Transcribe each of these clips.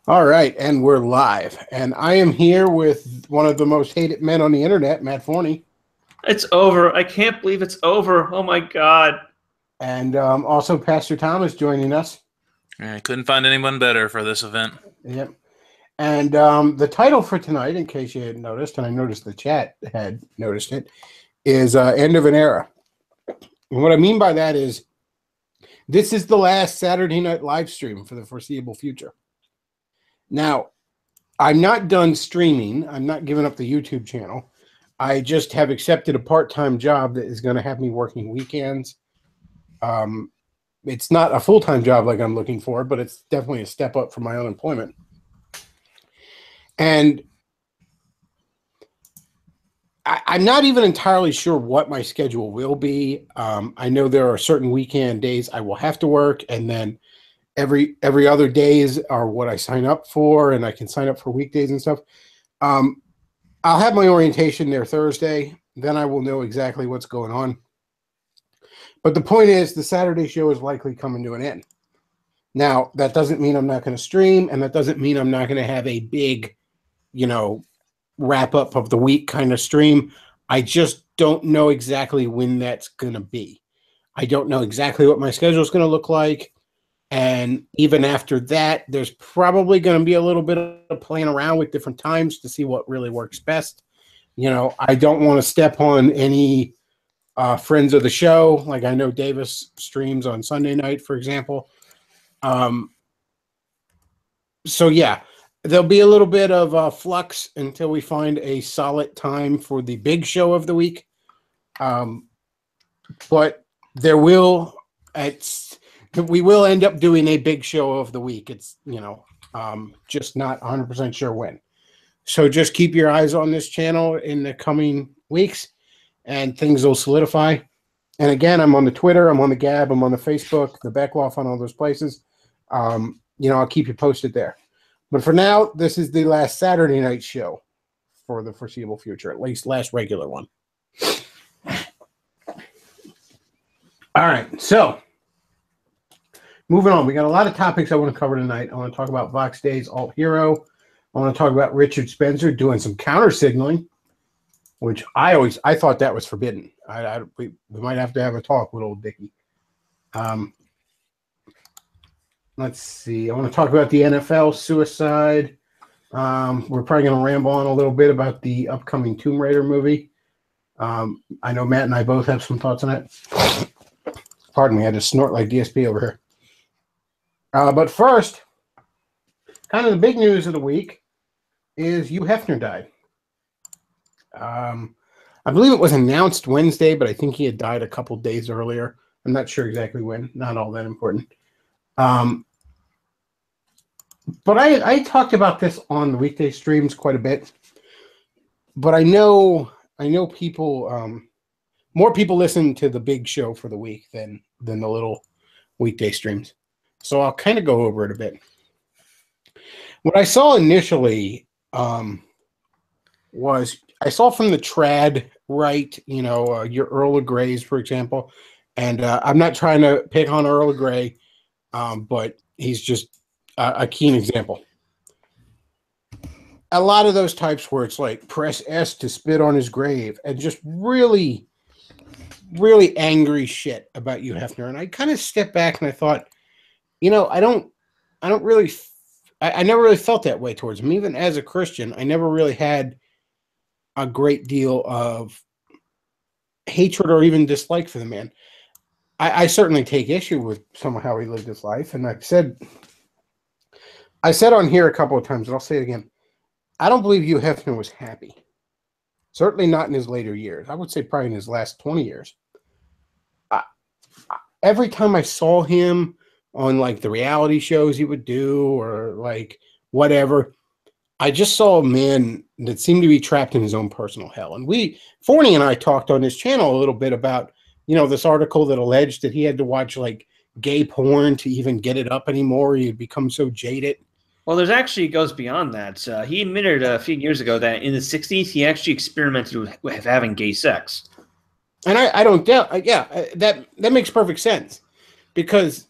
All right, and we're live. And I am here with one of the most hated men on the internet, Matt Forney. It's over. I can't believe it's over. Oh my God. And also Pastor Thomas joining us. I couldn't find anyone better for this event. Yep. And the title for tonight, in case you hadn't noticed, and I noticed the chat had noticed it, is End of an Era. And what I mean by that is this is the last Saturday night live stream for the foreseeable future. Now, I'm not done streaming. I'm not giving up the YouTube channel. I just have accepted a part-time job that is going to have me working weekends. It's not a full-time job like I'm looking for, but it's definitely a step up from my unemployment. And I'm not even entirely sure what my schedule will be. I know there are certain weekend days I will have to work, and then every other days are what I sign up for, and I can sign up for weekdays and stuff. I'll have my orientation there Thursday. Then I will know exactly what's going on. But the point is, the Saturday show is likely coming to an end. Now, that doesn't mean I'm not going to stream, and that doesn't mean I'm not going to have a big, wrap up of the week kind of stream. I just don't know exactly when that's going to be. I don't know exactly what my schedule is going to look like. And even after that, there's probably going to be a little bit of playing around with different times to see what really works best. I don't want to step on any friends of the show. Like I know Davis streams on Sunday night, for example. So yeah, there'll be a little bit of flux until we find a solid time for the big show of the week. But there will, we will end up doing a big show of the week. It's, just not 100% sure when. So just keep your eyes on this channel in the coming weeks and things will solidify. And again, I'm on the Twitter, I'm on the Gab, I'm on the Facebook, the Bechtloff, on all those places. I'll keep you posted there. But for now, this is the last Saturday night show for the foreseeable future, at least last regular one. All right, so moving on, we got a lot of topics I want to cover tonight. I want to talk about Vox Day's Alt Hero. I want to talk about Richard Spencer doing some counter signaling, which I thought that was forbidden. We might have to have a talk with old Dickie. Let's see. I want to talk about the NFL suicide. We're probably going to ramble on a little bit about the upcoming Tomb Raider movie. I know Matt and I both have some thoughts on it. Pardon me, I had to snort like DSP over here. But first, kind of the big news of the week is Hugh Hefner died. I believe it was announced Wednesday, but I think he had died a couple days earlier. I'm not sure exactly when. Not all that important. But I talked about this on the weekday streams quite a bit. But I know people, more people listen to the big show for the week than the little weekday streams. So I'll kind of go over it a bit. What I saw initially was I saw from the trad right, your Earl of Greys, for example. And I'm not trying to pick on Earl of Grey, but he's just a keen example. A lot of those types where it's like press S to spit on his grave and just really, really angry shit about Hugh Hefner. And I kind of stepped back and I thought, I never really felt that way towards him. Even as a Christian, I never really had a great deal of hatred or even dislike for the man. I certainly take issue with some of how he lived his life. And I said on here a couple of times, and I'll say it again, I don't believe Hugh Hefner was happy. Certainly not in his later years. I would say probably in his last 20 years. Every time I saw him on like the reality shows he would do or like whatever, I just saw a man that seemed to be trapped in his own personal hell. And Forney and I talked on his channel a little bit about, this article that alleged that he had to watch like gay porn to even get it up anymore. He had become so jaded. Well, there's actually, it goes beyond that. He admitted a few years ago that in the 60s, he actually experimented with having gay sex. And I don't doubt, that makes perfect sense. Because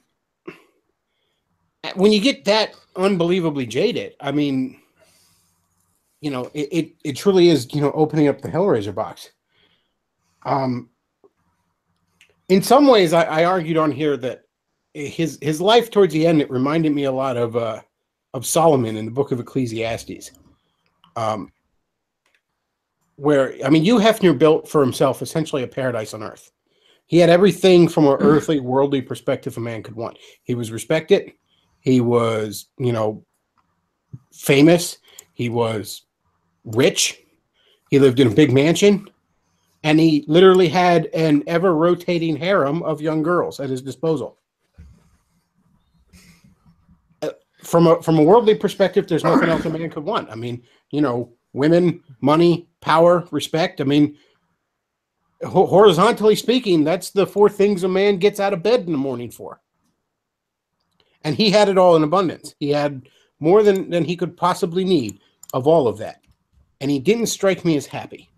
when you get that unbelievably jaded. I mean, it truly is, opening up the Hellraiser box. In some ways, I argued on here that his life towards the end, it reminded me a lot of Solomon in the book of Ecclesiastes. Where, I mean, Hugh Hefner built for himself essentially a paradise on earth. He had everything from an earthly, worldly perspective a man could want. He was respected. He was, famous. He was rich. He lived in a big mansion. And he literally had an ever-rotating harem of young girls at his disposal. From a worldly perspective, there's nothing else a man could want. I mean, women, money, power, respect. I mean, horizontally speaking, that's the 4 things a man gets out of bed in the morning for. And he had it all in abundance. He had more than he could possibly need of all of that. And he didn't strike me as happy.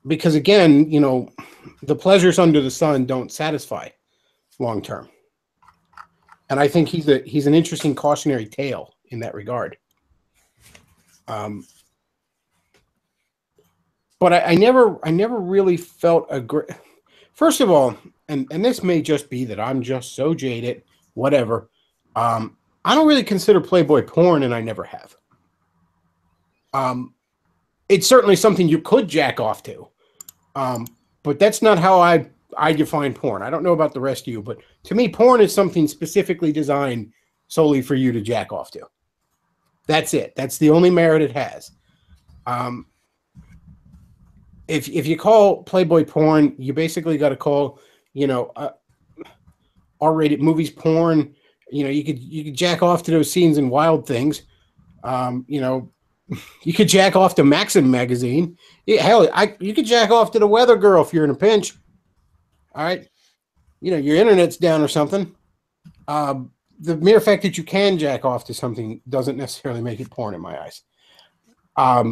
Because again, the pleasures under the sun don't satisfy long term. And I think he's an interesting cautionary tale in that regard. But I never really felt first of all, and this may just be that I'm just so jaded, whatever. I don't really consider Playboy porn, and I never have. It's certainly something you could jack off to. But that's not how I define porn. I don't know about the rest of you, but to me, porn is something specifically designed solely for you to jack off to. That's it. That's the only merit it has. If you call Playboy porn, you basically got to call, R-rated movies porn. You could jack off to those scenes in Wild Things. You could jack off to Maxim magazine. Yeah, hell, you could jack off to the Weather Girl if you're in a pinch. All right, your internet's down or something. The mere fact that you can jack off to something doesn't necessarily make it porn in my eyes. I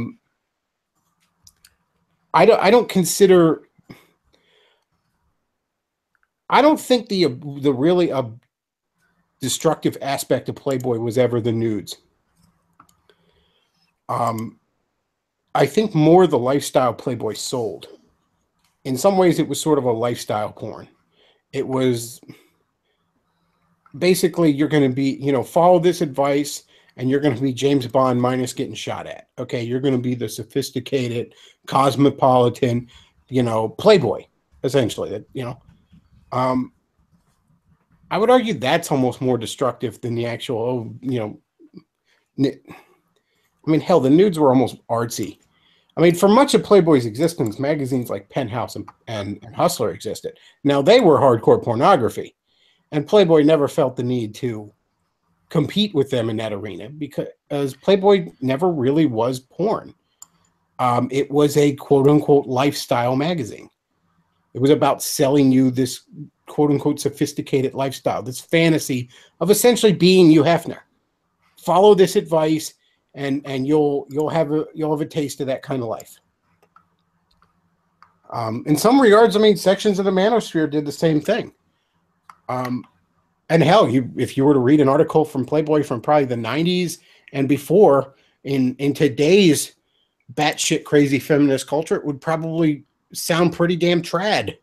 don't think the really destructive aspect of Playboy was ever the nudes. I think more the lifestyle Playboy sold. In some ways, it was sort of a lifestyle porn. It was basically, you're going to be, follow this advice, and you're going to be James Bond minus getting shot at. Okay, you're going to be the sophisticated, cosmopolitan, Playboy, essentially. I would argue that's almost more destructive than the actual, I mean, hell, the nudes were almost artsy. I mean, for much of Playboy's existence, magazines like Penthouse and Hustler existed. Now, they were hardcore pornography, and Playboy never felt the need to compete with them in that arena because Playboy never really was porn. It was a quote-unquote lifestyle magazine. It was about selling you this quote-unquote sophisticated lifestyle, this fantasy of essentially being Hugh Hefner. Follow this advice, and you'll have a taste of that kind of life. In some regards, I mean, sections of the manosphere did the same thing. And hell, if you were to read an article from Playboy from probably the 90s and before, in today's batshit crazy feminist culture, it would probably sound pretty damn trad,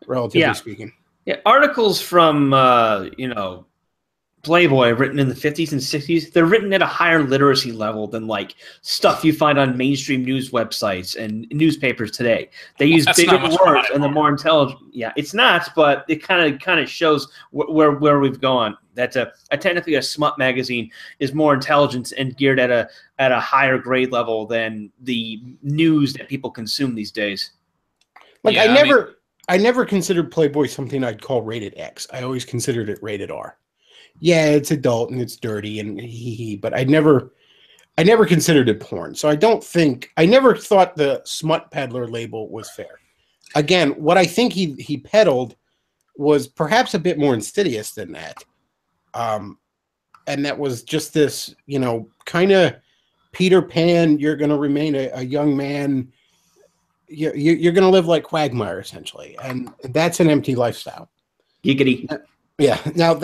relatively speaking. Yeah, articles from Playboy written in the 50s and 60s, they're written at a higher literacy level than like stuff you find on mainstream news websites and newspapers today. They use bigger words and they're more intelligent. Yeah, it's not, but it kind of shows where we've gone. That technically a smut magazine is more intelligent and geared at a higher grade level than the news that people consume these days. Like I never considered Playboy something I'd call rated X. I always considered it rated R. Yeah, it's adult and it's dirty and but I never considered it porn. So I never thought the smut peddler label was fair. Again, what I think he peddled was perhaps a bit more insidious than that. And that was just this, kind of Peter Pan, you're going to remain a young man. You're going to live like Quagmire, essentially. And that's an empty lifestyle. Giggity. Yeah. Now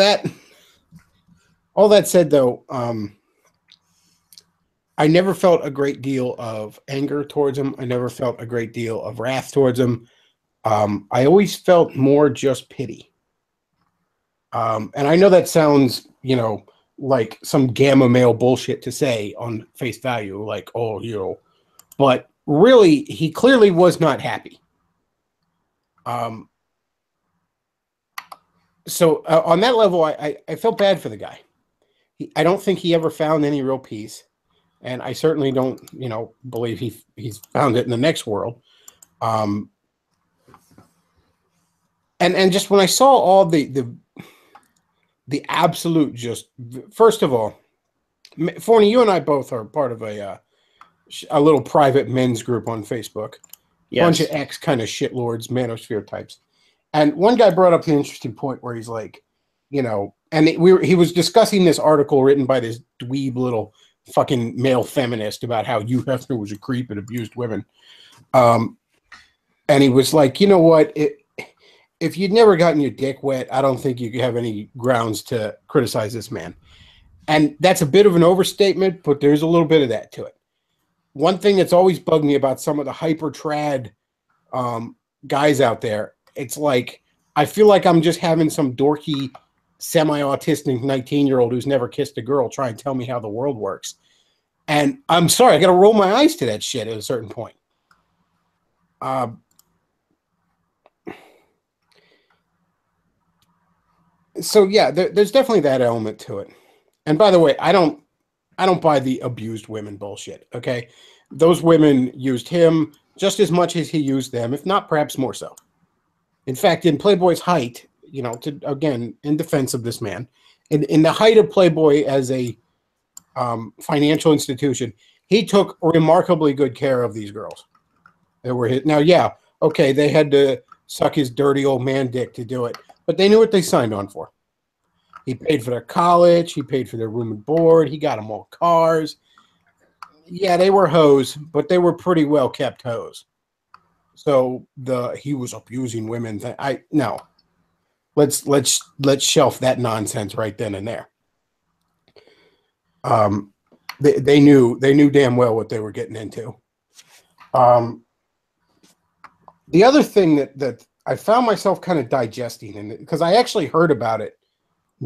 all that said, though, I never felt a great deal of anger towards him. I never felt a great deal of wrath towards him. I always felt more just pity. And I know that sounds, like some gamma male bullshit to say on face value, like, oh, but really, he clearly was not happy. So on that level, I felt bad for the guy. I don't think he ever found any real peace. And I certainly don't, believe he's found it in the next world. And just when I saw all the absolute, just first of all, Forney, you and I both are part of a little private men's group on Facebook. Yes. Bunch of ex kind of shitlords, manosphere types. And one guy brought up an interesting point where he's like, and he was discussing this article written by this dweeb little fucking male feminist about how Hugh Hefner was a creep and abused women. And he was like, you know what? If you'd never gotten your dick wet, I don't think you could have any grounds to criticize this man. And that's a bit of an overstatement, but there's a little bit of that to it. One thing that's always bugged me about some of the hyper trad guys out there, it's like, I feel like I'm just having some dorky, semi-autistic 19-year-old who's never kissed a girl try and tell me how the world works. And I'm sorry, I got to roll my eyes to that shit at a certain point. So yeah, there's definitely that element to it. And by the way, I don't buy the abused women bullshit. Okay, those women used him just as much as he used them, if not perhaps more so. In fact, in Playboy's height, again, in defense of this man, in the height of Playboy as a financial institution, he took remarkably good care of these girls. They were his. Now, yeah, okay, they had to suck his dirty old man dick to do it, but they knew what they signed on for. He paid for their college. He paid for their room and board. He got them all cars. Yeah, they were hoes, but they were pretty well kept hoes. So he was abusing women. No. Let's shelf that nonsense right then and there. They knew damn well what they were getting into. The other thing that I found myself kind of digesting, and because I actually heard about it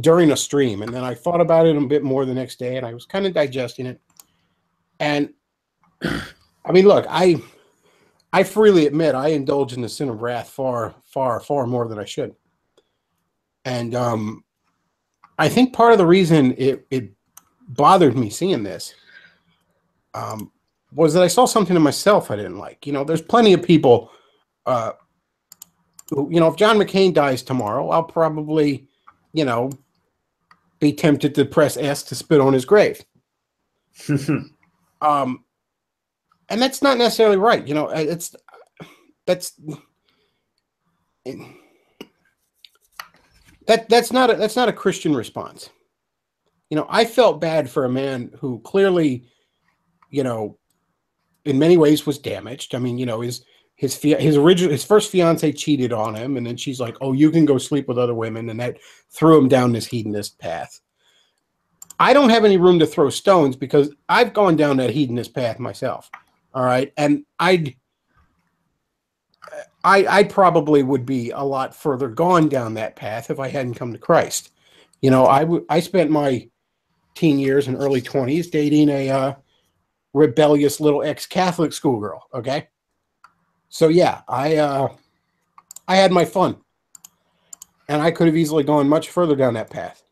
during a stream, and then I thought about it a bit more the next day, and I was kind of digesting it. And I mean, look, I freely admit I indulge in the sin of wrath far, far, far more than I should. And I think part of the reason it bothered me seeing this was that I saw something in myself I didn't like. There's plenty of people who, if John McCain dies tomorrow, I'll probably, be tempted to press S to spit on his grave. And that's not necessarily right. That's not a Christian response. I felt bad for a man who clearly, in many ways was damaged. I mean, his first fiance cheated on him, and then she's like, "Oh, you can go sleep with other women," and that threw him down this hedonist path. I don't have any room to throw stones because I've gone down that hedonist path myself. All right, and I probably would be a lot further gone down that path if I hadn't come to Christ. I spent my teen years and early 20s dating a rebellious little ex-Catholic schoolgirl. Okay, so yeah, I had my fun, and I could have easily gone much further down that path.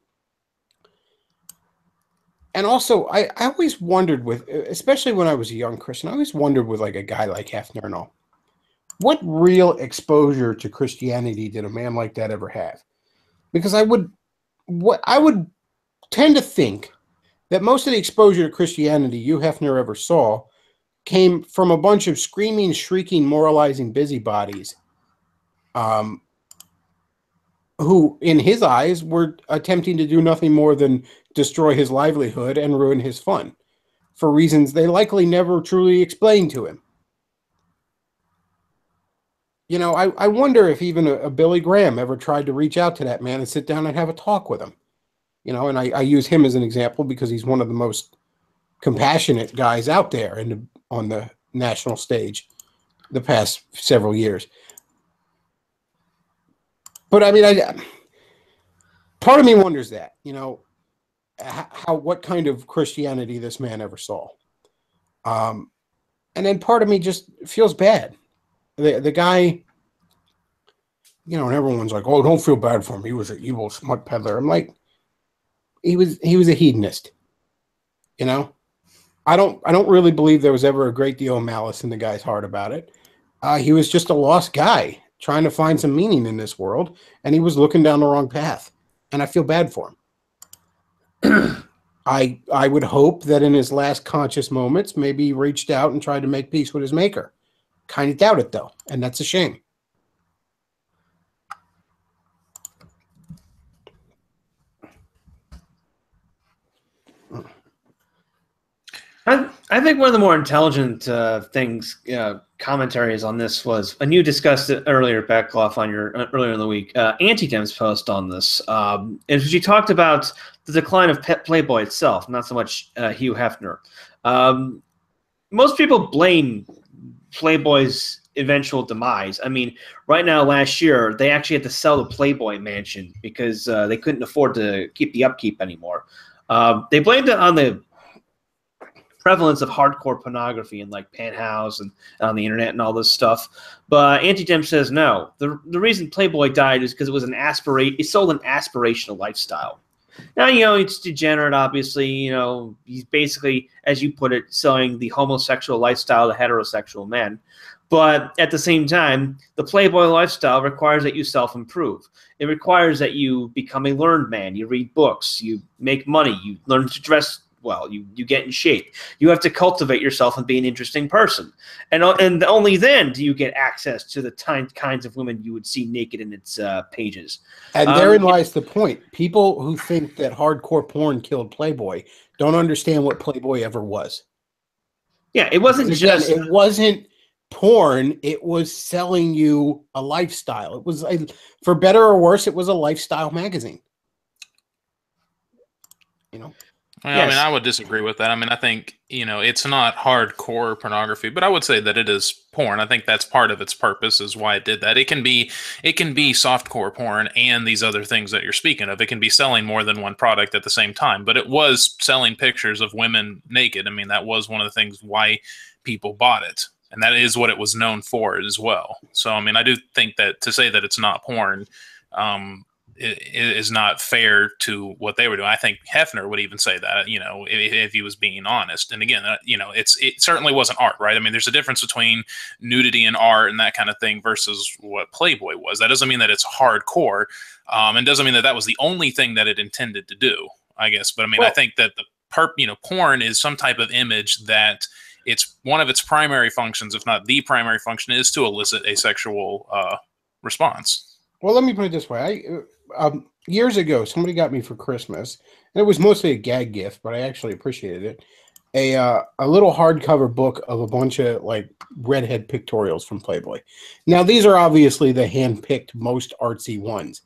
And also, I always wondered especially when I was a young Christian, I always wondered with like a guy like Hefner and all, what real exposure to Christianity did a man like that ever have? Because I would tend to think that most of the exposure to Christianity Hugh Hefner ever saw came from a bunch of screaming, shrieking, moralizing busybodies who, in his eyes, were attempting to do nothing more than destroy his livelihood and ruin his fun for reasons they likely never truly explained to him. You know, I wonder if even a Billy Graham ever tried to reach out to that man and sit down and have a talk with him. You know, and I use him as an example because he's one of the most compassionate guys out there on the national stage the past several years. But I mean, part of me wonders that, you know, what kind of Christianity this man ever saw. And then part of me just feels bad. The guy, you know, and everyone's like, "Oh, don't feel bad for him. He was an evil smut peddler." I'm like, he was a hedonist. You know, I don't really believe there was ever a great deal of malice in the guy's heart about it. He was just a lost guy trying to find some meaning in this world, and he was looking down the wrong path. And I feel bad for him. I would hope that in his last conscious moments, maybe he reached out and tried to make peace with his maker. Kind of doubt it, though, and that's a shame. I think one of the more intelligent commentaries on this was, and you discussed it earlier, Bechtloff, on your earlier in the week, Anti-Dem's post on this. And she talked about the decline of Playboy itself, not so much Hugh Hefner. Most people blame Playboy's eventual demise. I mean, right now, last year, they actually had to sell the Playboy mansion because they couldn't afford to keep the upkeep anymore. They blamed it on the prevalence of hardcore pornography and like Penthouse and on the internet and all this stuff. But Anti-Dem says no. The reason Playboy died is because it was it sold an aspirational lifestyle. Now, you know, it's degenerate, obviously. You know, he's basically, as you put it, selling the homosexual lifestyle to heterosexual men. But at the same time, the Playboy lifestyle requires that you self-improve. It requires that you become a learned man. You read books. You make money. You learn to dress well. You get in shape. You have to cultivate yourself and be an interesting person. And only then do you get access to the kinds of women you would see naked in its pages. And therein lies the point. People who think that hardcore porn killed Playboy don't understand what Playboy ever was. Yeah, it wasn't just... It wasn't porn. It was selling you a lifestyle. It was, for better or worse, it was a lifestyle magazine. You know? Well, yes. I mean, I would disagree with that. I mean, I think, you know, it's not hardcore pornography, but I would say that it is porn. I think that's part of its purpose is why it did that. It can be softcore porn and these other things that you're speaking of. It can be selling more than one product at the same time, but it was selling pictures of women naked. I mean, that was one of the things why people bought it. And that is what it was known for as well. So, I mean, I do think that to say that it's not porn, it is not fair to what they were doing. I think Hefner would even say that, you know, if he was being honest. And again, you know, it certainly wasn't art, right? I mean, there's a difference between nudity and art and that kind of thing versus what Playboy was. That doesn't mean that it's hardcore, and doesn't mean that that was the only thing that it intended to do, I guess. But I mean, I think that porn is some type of image that it's one of its primary functions, if not the primary function, is to elicit a sexual response. Well, let me put it this way. Years ago, somebody got me for Christmas, and it was mostly a gag gift, but I actually appreciated it. A little hardcover book of a bunch of like redhead pictorials from Playboy. Now, these are obviously the hand-picked, most artsy ones.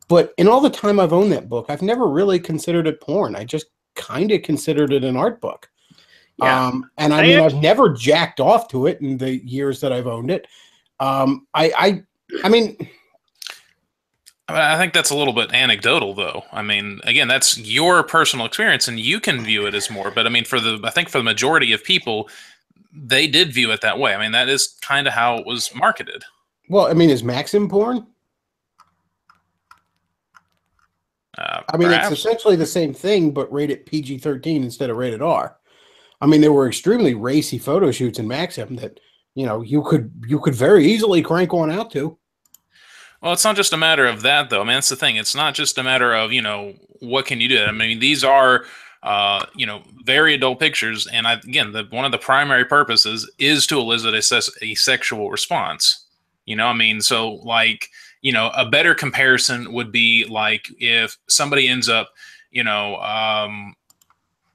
But in all the time I've owned that book, I've never really considered it porn. I just kind of considered it an art book. Yeah. And I mean, I've never jacked off to it in the years that I've owned it. I mean, I think that's a little bit anecdotal, though. I mean, again, that's your personal experience, and you can view it as more. But I mean, I think for the majority of people, they did view it that way. I mean, that is kind of how it was marketed. Well, I mean, is Maxim porn? I mean, perhaps. It's essentially the same thing, but rated PG-13 instead of rated R. I mean, there were extremely racy photo shoots in Maxim that, you know, you could very easily crank one out to. Well, it's not just a matter of that, though. I mean, that's the thing. It's not just a matter of, you know, what can you do? I mean, these are, you know, very adult pictures. And again, one of the primary purposes is to elicit a sexual response. You know, I mean, so like, you know, a better comparison would be like if somebody ends up, you know,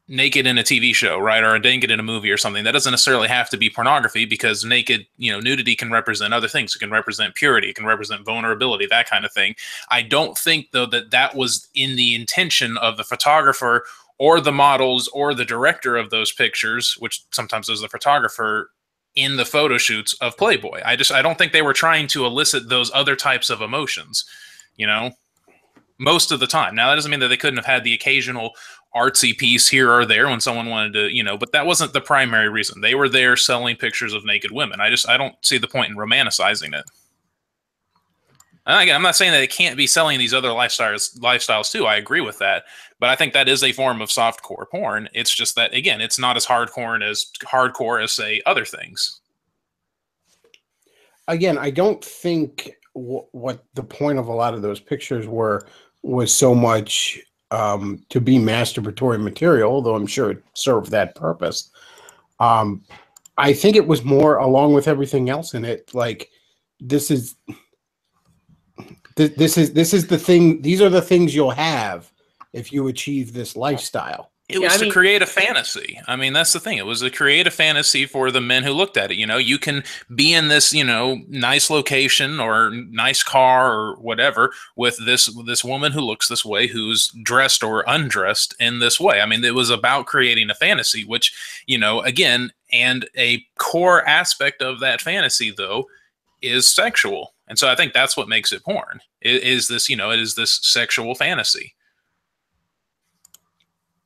naked in a TV show, right, or naked in a movie or something. That doesn't necessarily have to be pornography, because naked, nudity can represent other things. It can represent purity, it can represent vulnerability, that kind of thing. I don't think, though, that was in the intention of the photographer or the models or the director of those pictures, which sometimes is the photographer, in the photo shoots of Playboy. I don't think they were trying to elicit those other types of emotions, most of the time. Now, that doesn't mean that they couldn't have had the occasional artsy piece here or there when someone wanted to, but that wasn't the primary reason. They were there selling pictures of naked women. I don't see the point in romanticizing it. And again, I'm not saying that it can't be selling these other lifestyles too. I agree with that. But I think that is a form of softcore porn. It's just that, again, it's not as hardcore as say, other things. Again, I don't think what the point of a lot of those pictures was so much to be masturbatory material, although I'm sure it served that purpose. I think it was more, along with everything else in it, like this is the thing. These are the things you'll have if you achieve this lifestyle. It was to create a fantasy. I mean, that's the thing. It was to create a fantasy for the men who looked at it. You can be in this, nice location or nice car or whatever with this woman who looks this way, who's dressed or undressed in this way. I mean, it was about creating a fantasy, which, again, and a core aspect of that fantasy, though, is sexual. And so I think that's what makes it porn. It is this sexual fantasy.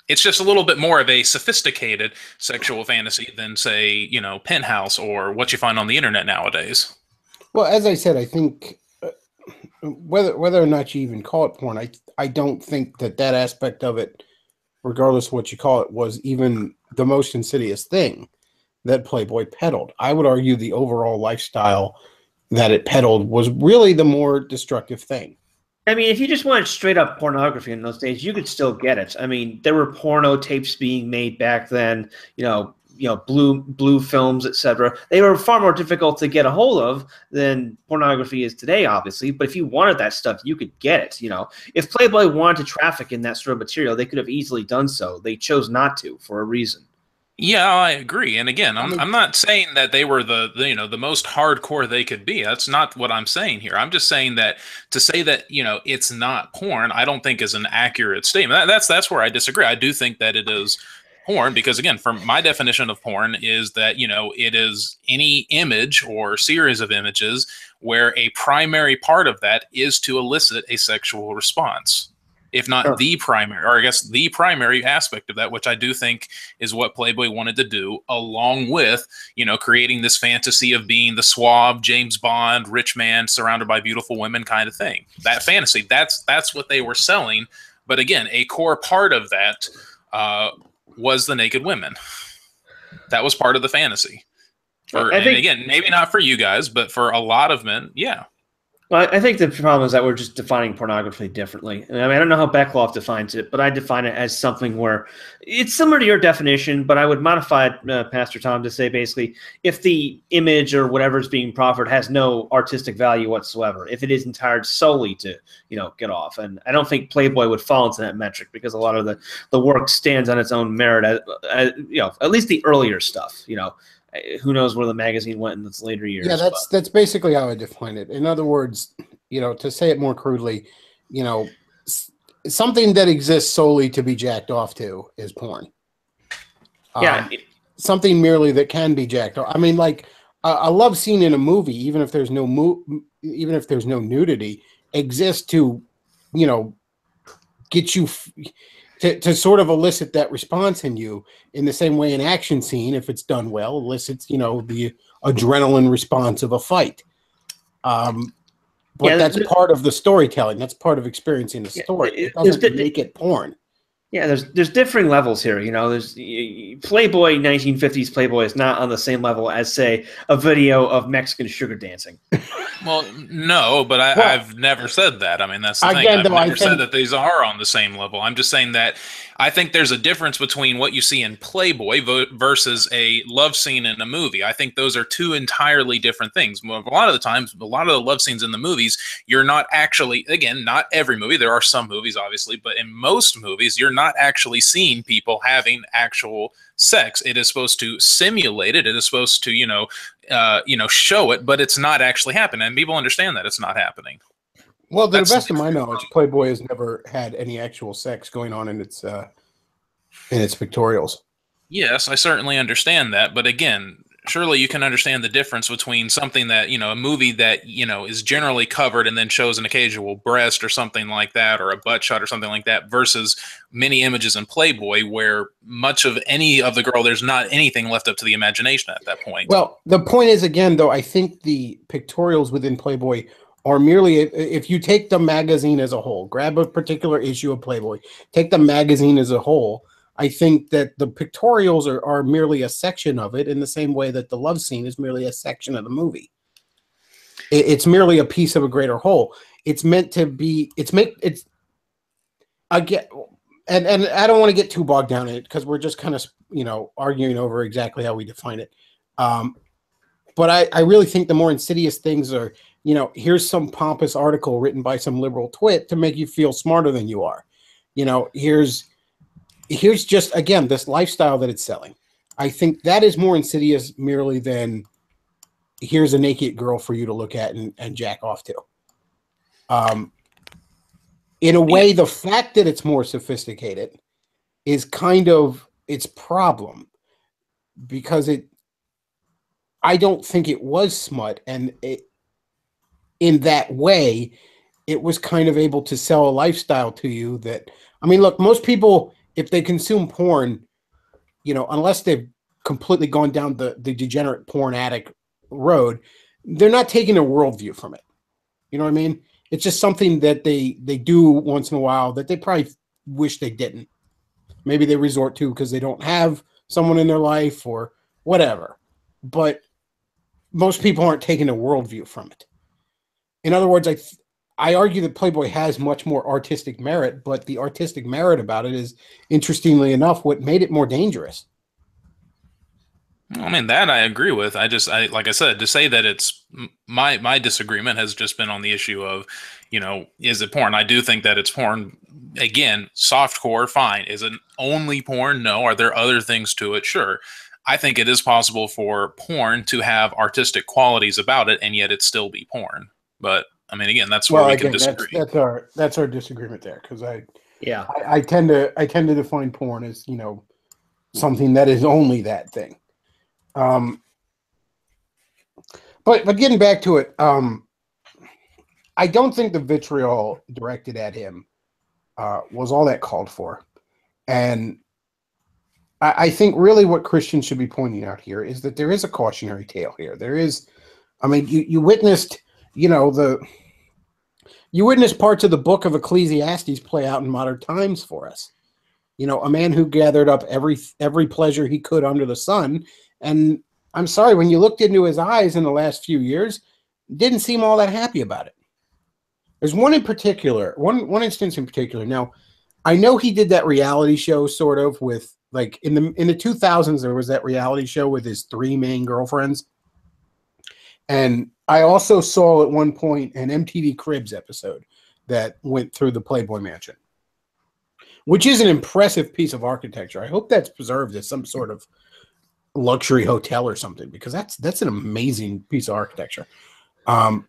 It's just a little bit more of a sophisticated sexual fantasy than, say, Penthouse or what you find on the internet nowadays. Well, as I said, I think whether or not you even call it porn, I don't think that aspect of it, regardless of what you call it, was even the most insidious thing that Playboy peddled. I would argue the overall lifestyle that it peddled was really the more destructive thing. I mean, if you just wanted straight up pornography in those days, you could still get it. I mean, there were porno tapes being made back then, blue films, etc. They were far more difficult to get a hold of than pornography is today, obviously. But if you wanted that stuff, you could get it. If Playboy wanted to traffic in that sort of material, they could have easily done so. They chose not to for a reason. Yeah, I agree. And again, I'm not saying that they were the most hardcore they could be. That's not what I'm saying here. I'm just saying that to say that, it's not porn, I don't think is an accurate statement. That's where I disagree. I do think that it is porn because, again, for my definition of porn is that, it is any image or series of images where a primary part of that is to elicit a sexual response. If not the primary, or I guess the primary aspect of that, which I do think is what Playboy wanted to do, along with, creating this fantasy of being the suave James Bond, rich man surrounded by beautiful women kind of thing. That fantasy, that's what they were selling. But again, a core part of that was the naked women. That was part of the fantasy. And again, maybe not for you guys, but for a lot of men, yeah. Well, I think the problem is that we're just defining pornography differently. I mean, I don't know how Bechtloff defines it, but I define it as something where it's similar to your definition, but I would modify it, Pastor Tom, to say basically if the image or whatever is being proffered has no artistic value whatsoever, if it is entirely solely to, get off. And I don't think Playboy would fall into that metric because a lot of the work stands on its own merit, at least the earlier stuff, Who knows where the magazine went in its later years? Yeah, that's basically how I define it. In other words, to say it more crudely, something that exists solely to be jacked off to is porn. Yeah, something merely that can be jacked off. I mean, like a love scene in a movie, even if there's no nudity, exists to, get you. To sort of elicit that response in you in the same way an action scene, if it's done well, elicits, the adrenaline response of a fight. But that's part of the storytelling. That's part of experiencing the story. It doesn't make it porn. Yeah, there's differing levels here. There's Playboy, 1950s Playboy is not on the same level as, say, a video of Mexican sugar dancing. Well, no, but I've never said that. I mean, that's the thing. Again, I've though, never said that these are on the same level. I'm just saying that I think there's a difference between what you see in Playboy versus a love scene in a movie. I think those are two entirely different things. Well, a lot of the times, a lot of the love scenes in the movies, you're not actually, again, not every movie. There are some movies, obviously, but in most movies, you're not actually seeing people having actual sex. It is supposed to simulate it. It is supposed to, show it, but it's not actually happening. And people understand that it's not happening. Well, to the best of my knowledge, Playboy has never had any actual sex going on in its pictorials. Yes, I certainly understand that, but again, surely you can understand the difference between something that, a movie that, is generally covered and then shows an occasional breast or something like that, or a butt shot or something like that, versus many images in Playboy where much of any of the girl, there's not anything left up to the imagination at that point. Well, the point is, again, though, I think the pictorials within Playboy are merely, if you take the magazine as a whole, grab a particular issue of Playboy, take the magazine as a whole, I think that the pictorials are merely a section of it, in the same way that the love scene is merely a section of the movie. It's merely a piece of a greater whole. It's meant to be. Again, and I don't want to get too bogged down in it because we're just kind of arguing over exactly how we define it. But I really think the more insidious things are, here's some pompous article written by some liberal twit to make you feel smarter than you are. Here's just, again, this lifestyle that it's selling. I think that is more insidious merely than here's a naked girl for you to look at and jack off to. In a way, the fact that it's more sophisticated is kind of its problem, because I don't think it was smut, and in that way, it was kind of able to sell a lifestyle to you that, I mean, look, most people, if they consume porn, unless they've completely gone down the degenerate porn addict road, they're not taking a worldview from it. You know what I mean? It's just something that they do once in a while that they probably wish they didn't. Maybe they resort to because they don't have someone in their life or whatever. But most people aren't taking a worldview from it. In other words, I argue that Playboy has much more artistic merit, but the artistic merit about it is, interestingly enough, what made it more dangerous. I mean, that I agree with. I like I said, to say that it's my disagreement has just been on the issue of, is it porn? I do think that it's porn. Again, softcore, fine. Is it only porn? No. Are there other things to it? Sure. I think it is possible for porn to have artistic qualities about it, and yet it still be porn. But I mean, again, that's where we can disagree. That's our disagreement there, because I tend to define porn as something that is only that thing. But getting back to it, I don't think the vitriol directed at him was all that called for, and I think really what Christians should be pointing out here is that there is a cautionary tale here. There is, I mean, you witnessed, you witnessed parts of the book of Ecclesiastes play out in modern times for us. A man who gathered up every pleasure he could under the sun. And I'm sorry, when you looked into his eyes in the last few years, didn't seem all that happy about it. There's one instance in particular. Now, I know he did that reality show sort of with, like, in the 2000s, there was that reality show with his 3 main girlfriends. And I also saw at one point an MTV Cribs episode that went through the Playboy Mansion, which is an impressive piece of architecture. I hope that's preserved as some sort of luxury hotel or something, because that's an amazing piece of architecture. But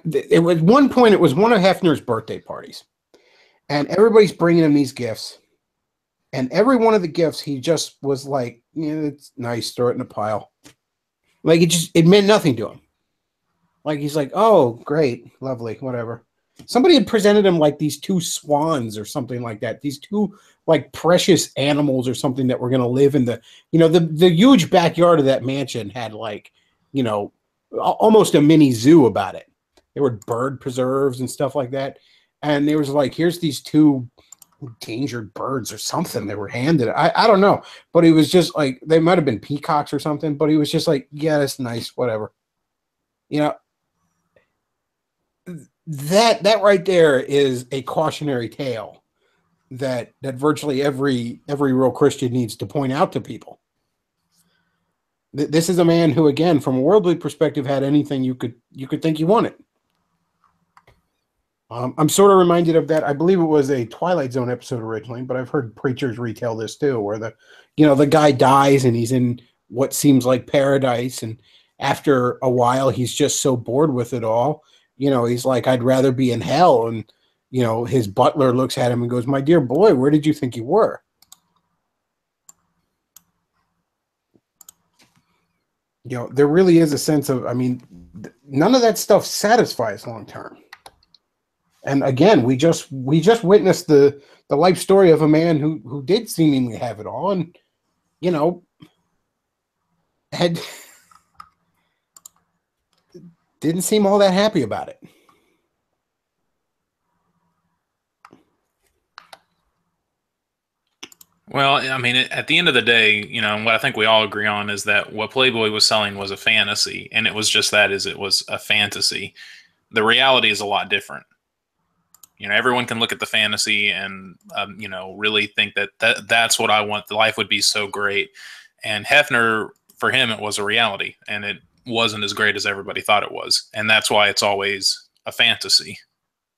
it was one point, it was one of Hefner's birthday parties, and everybody's bringing him these gifts, and every one of the gifts he just was like, it's nice, throw it in a pile. Like, it meant nothing to him. Like, he's like, oh, great, lovely, whatever. Somebody had presented him like these 2 swans or something like that. These 2 like precious animals or something that were going to live in the huge backyard of that mansion had, like, almost a mini zoo about it. There were bird preserves and stuff like that. And there was like, here's these 2 endangered birds or something that were handed. I don't know, but it was just like, they might've been peacocks or something, but he was just like, yeah, that's nice, whatever. You know, that right there is a cautionary tale that virtually every real Christian needs to point out to people. This is a man who, again, from a worldly perspective, had anything you could think you wanted. I'm sort of reminded of that. I believe it was a Twilight Zone episode originally, but I've heard preachers retell this too, where the guy dies and he's in what seems like paradise, and after a while he's just so bored with it all. He's like, I'd rather be in hell. And his butler looks at him and goes, "My dear boy, where did you think you were?" There really is a sense of, none of that stuff satisfies long term. And again, we just witnessed the life story of a man who did seemingly have it all, and didn't seem all that happy about it. Well, at the end of the day, what I think we all agree on is that what Playboy was selling was a fantasy, and it was just that, it was a fantasy. The reality is a lot different. Everyone can look at the fantasy and, really think that's what I want. The life would be so great. And Hefner, for him, it was a reality, and it wasn't as great as everybody thought it was. And that's why it's always a fantasy.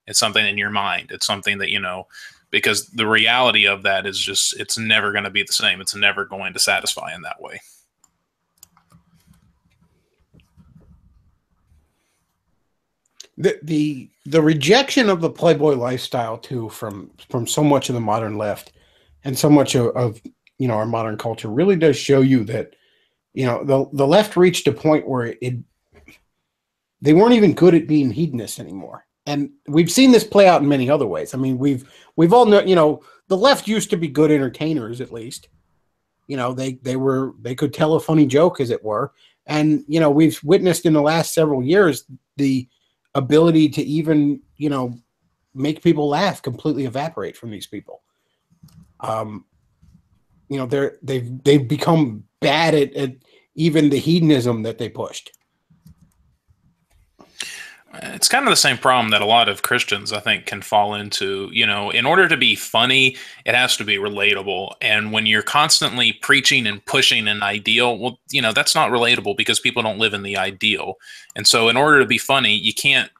It's something in your mind. It's something that, because the reality of that is just, it's never going to be the same. It's never going to satisfy in that way. The rejection of the Playboy lifestyle too from so much of the modern left and so much of our modern culture really does show you that the left reached a point where they weren't even good at being hedonists anymore. And we've seen this play out in many other ways. We've all know, the left used to be good entertainers, at least. They could tell a funny joke, as it were. And, we've witnessed in the last several years the ability to even, make people laugh completely evaporate from these people. They've become bad at even the hedonism that they pushed. It's kind of the same problem that a lot of Christians, I think, can fall into. In order to be funny, it has to be relatable. And when you're constantly preaching and pushing an ideal, well, that's not relatable because people don't live in the ideal. And so in order to be funny, you can't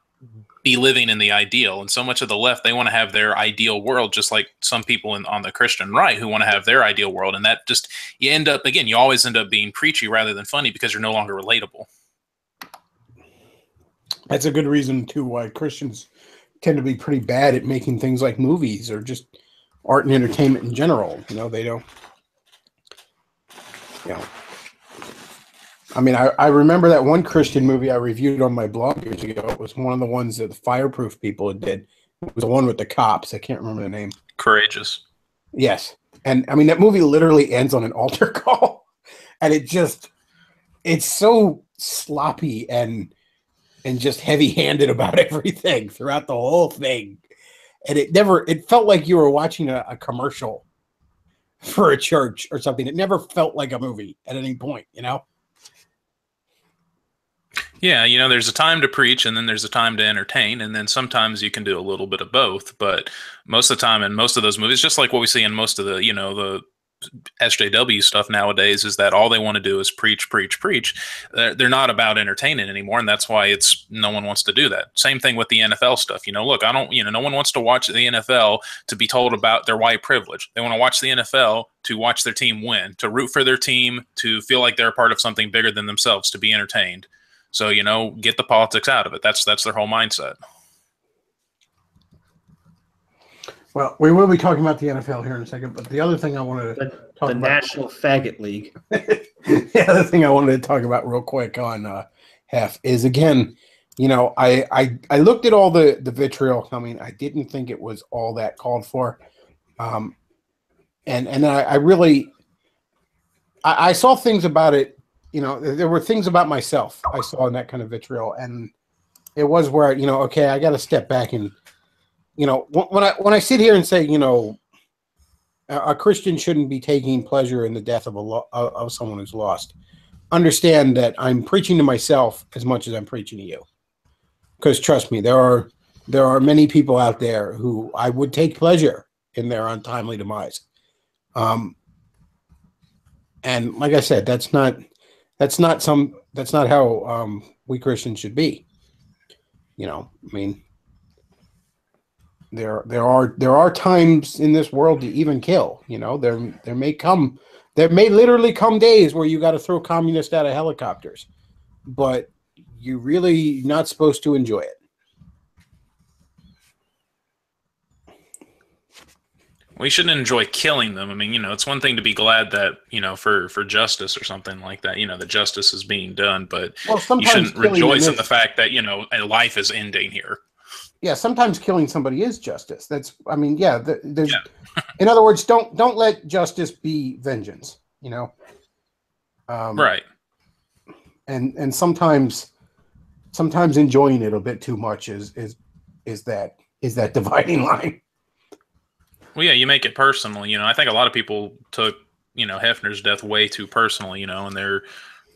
be living in the ideal. And so much of the left, they want to have their ideal world, just like some people on the Christian right who want to have their ideal world. And that just, you always end up being preachy rather than funny because you're no longer relatable. That's a good reason, too, why Christians tend to be pretty bad at making things like movies or just art and entertainment in general. They don't, I remember that one Christian movie I reviewed on my blog years ago. It was one of the ones that the Fireproof people did. It was the one with the cops. I can't remember the name. Courageous. Yes. And, that movie literally ends on an altar call. And it's so sloppy and just heavy-handed about everything throughout the whole thing. And it felt like you were watching a commercial for a church or something. It never felt like a movie at any point, Yeah, there's a time to preach and then there's a time to entertain, and then sometimes you can do a little bit of both. But most of the time in most of those movies, just like what we see in most of the, the SJW stuff nowadays, is that all they want to do is preach, preach, preach. They're not about entertaining anymore, and that's why no one wants to do that. Same thing with the NFL stuff. Look, I don't, no one wants to watch the NFL to be told about their white privilege. They want to watch the NFL to watch their team win, to root for their team, to feel like they're a part of something bigger than themselves, to be entertained. So, get the politics out of it. That's their whole mindset. Well, we will be talking about the NFL here in a second, but the other thing I wanted to talk about... The National Faggot League. The other thing I wanted to talk about real quick on Hef is, again, I looked at all the vitriol. I didn't think it was all that called for. And I really... I saw things about it, there were things about myself I saw in that kind of vitriol, and it was where, okay, I got to step back and... when I sit here and say, a Christian shouldn't be taking pleasure in the death of someone who's lost. understand that I'm preaching to myself as much as I'm preaching to you. Because trust me, there are many people out there who I would take pleasure in their untimely demise. And like I said, that's not how we Christians should be. You know, I mean, there are times in this world to even kill. You know, there may literally come days where you got to throw communists out of helicopters, but you're really not supposed to enjoy it. We shouldn't enjoy killing them. I mean, you know, it's one thing to be glad that, you know, for justice or something like that, you know, the justice is being done, but you shouldn't rejoice in the fact that, you know, a life is ending here. Yeah, sometimes killing somebody is justice. That's, I mean, yeah, there's, in other words, don't let justice be vengeance, you know? Right. And sometimes enjoying it a bit too much is that dividing line. Well, yeah, you make it personal. You know, I think a lot of people took, you know, Hefner's death way too personal, you know, and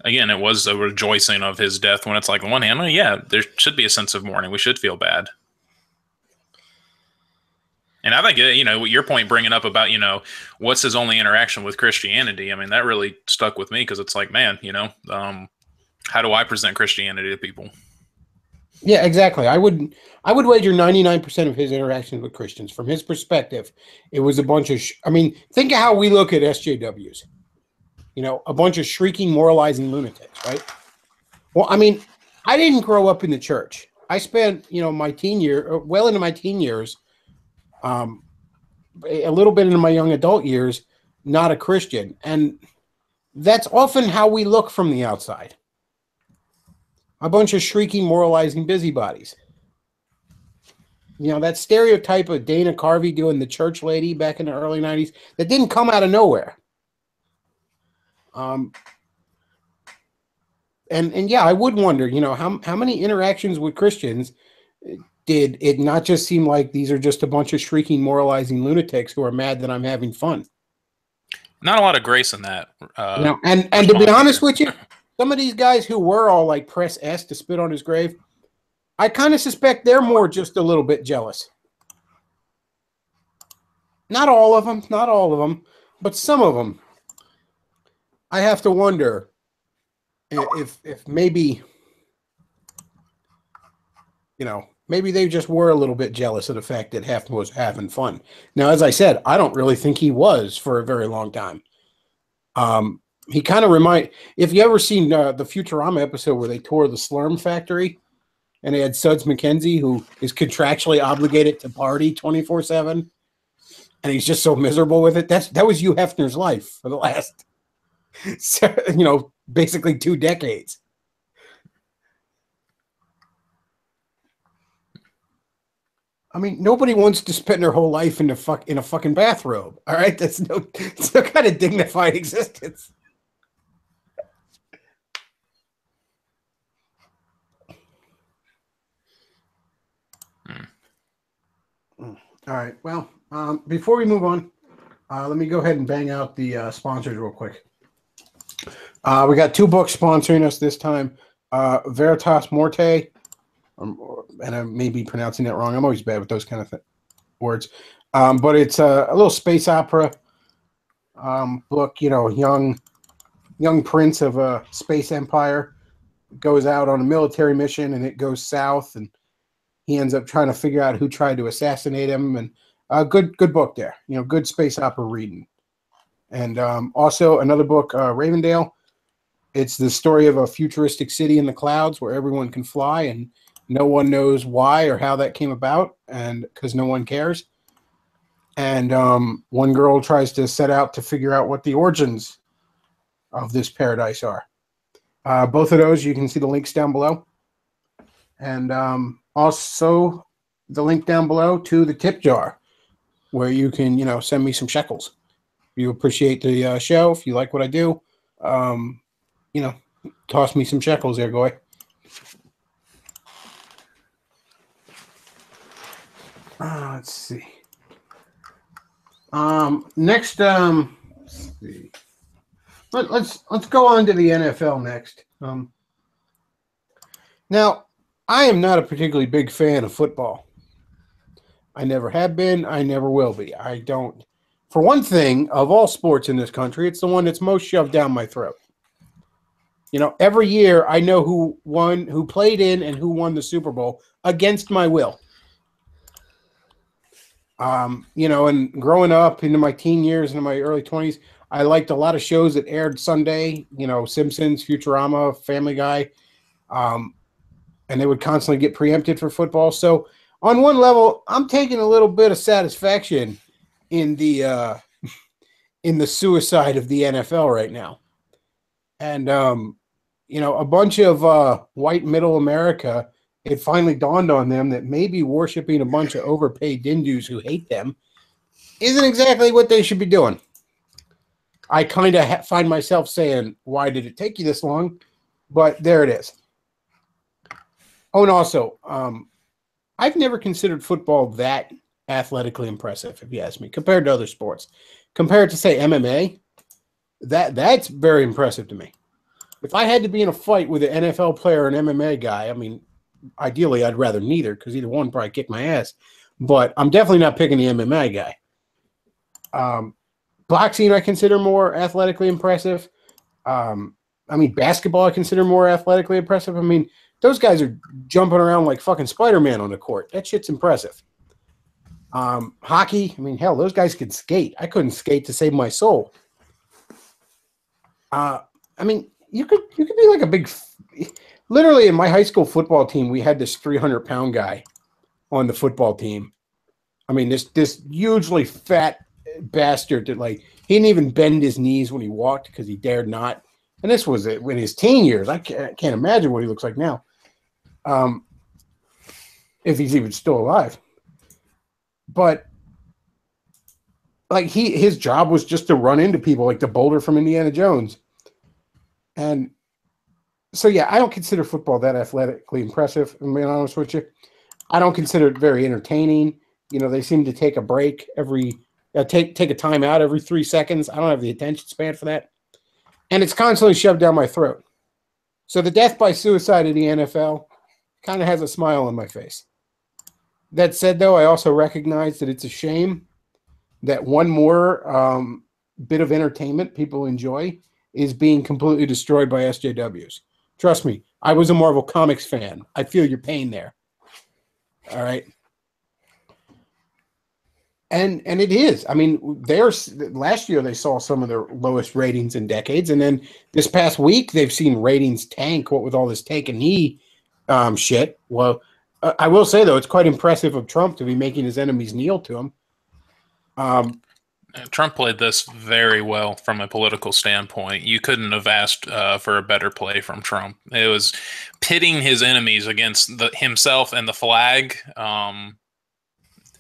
again, it was a rejoicing of his death when it's like, on one hand, well, yeah, there should be a sense of mourning. We should feel bad. And I think, you know, your point bringing up about, you know, what's his only interaction with Christianity? I mean, that really stuck with me because it's like, man, you know, how do I present Christianity to people? Yeah, exactly. I would wager 99% of his interactions with Christians, from his perspective, it was a bunch of. I mean, think of how we look at SJWs. You know, a bunch of shrieking, moralizing lunatics, right? Well, I mean, I didn't grow up in the church. I spent, you know, well into my teen years, a little bit into my young adult years, not a Christian, and that's often how we look from the outside. A bunch of shrieking, moralizing busybodies. You know, that stereotype of Dana Carvey doing the church lady back in the early 90s, that didn't come out of nowhere. And yeah, I would wonder, you know, how many interactions with Christians did it not just seem like these are just a bunch of shrieking, moralizing lunatics who are mad that I'm having fun? Not a lot of grace in that. You know, and to be honest with you, some of these guys who were all like press S to spit on his grave, I kind of suspect they're more just a little bit jealous. Not all of them, but some of them. I have to wonder if maybe, you know, maybe they just were a little bit jealous of the fact that Hefner was having fun. Now, as I said, I don't really think he was for a very long time. He kind of if you ever seen the Futurama episode where they toured the Slurm factory and they had Suds McKenzie, who is contractually obligated to party 24/7, and he's just so miserable with it. That was Hugh Hefner's life for the last, you know, basically 2 decades. I mean, nobody wants to spend their whole life in a fucking bathrobe. All right, it's no kind of dignified existence. All right. Well, before we move on, let me go ahead and bang out the sponsors real quick. We got 2 books sponsoring us this time. Veritas Morte, and I may be pronouncing that wrong. I'm always bad with those kind of words. But it's a little space opera book. You know, young prince of a space empire goes out on a military mission, and it goes south, and he ends up trying to figure out who tried to assassinate him. And good book there. You know, good space opera reading. And also another book, Ravendale. It's the story of a futuristic city in the clouds where everyone can fly, and no one knows why or how that came about, and because no one cares. And one girl tries to set out to figure out what the origins of this paradise are. Both of those, you can see the links down below. And also the link down below to the tip jar, where you can, you know, send me some shekels. If you appreciate the show, if you like what I do, you know, toss me some shekels there, Goy. Let's see. Next, let's see. Let's go on to the NFL next. Now, I am not a particularly big fan of football. I never have been. I never will be. I don't. For one thing, of all sports in this country, it's the one that's most shoved down my throat. You know, every year I know who won, who played in, and who won the Super Bowl against my will. You know, and growing up into my teen years, into my early 20s, I liked a lot of shows that aired Sunday, you know, Simpsons, Futurama, Family Guy, and they would constantly get preempted for football. So on one level, I'm taking a little bit of satisfaction in the suicide of the NFL right now. And, you know, a bunch of white middle America, it finally dawned on them that maybe worshiping a bunch of overpaid dindoos who hate them isn't exactly what they should be doing. I kind of find myself saying, why did it take you this long? But there it is. Oh, and also, I've never considered football that athletically impressive, if you ask me, compared to other sports. Compared to, say, MMA, that's very impressive to me. If I had to be in a fight with an NFL player or an MMA guy, I mean, ideally I'd rather neither because either one probably kick my ass. But I'm definitely not picking the MMA guy. Boxing I consider more athletically impressive. I mean, basketball I consider more athletically impressive. I mean, those guys are jumping around like fucking Spider-Man on the court. That shit's impressive. Hockey, I mean, hell, those guys could skate. I couldn't skate to save my soul. I mean, you could be like a big... Literally, in my high school football team, we had this 300-pound guy on the football team. I mean, this hugely fat bastard that, like, he didn't even bend his knees when he walked because he dared not. And this was it in his teen years. I can't imagine what he looks like now. If he's even still alive. But like his job was just to run into people like the boulder from Indiana Jones. And so, yeah, I don't consider football that athletically impressive, I'm being honest with you. I don't consider it very entertaining. You know, they seem to take a break take a timeout every 3 seconds. I don't have the attention span for that. And it's constantly shoved down my throat. So the death by suicide of the NFL kind of has a smile on my face. That said, though, I also recognize that it's a shame that one more bit of entertainment people enjoy is being completely destroyed by SJWs. Trust me, I was a Marvel Comics fan. I feel your pain there. All right. And it is. I mean, last year they saw some of their lowest ratings in decades, and then this past week they've seen ratings tank. What with all this take a knee shit. Well, I will say though, it's quite impressive of Trump to be making his enemies kneel to him. Trump played this very well from a political standpoint. You couldn't have asked for a better play from Trump. It was pitting his enemies against himself and the flag.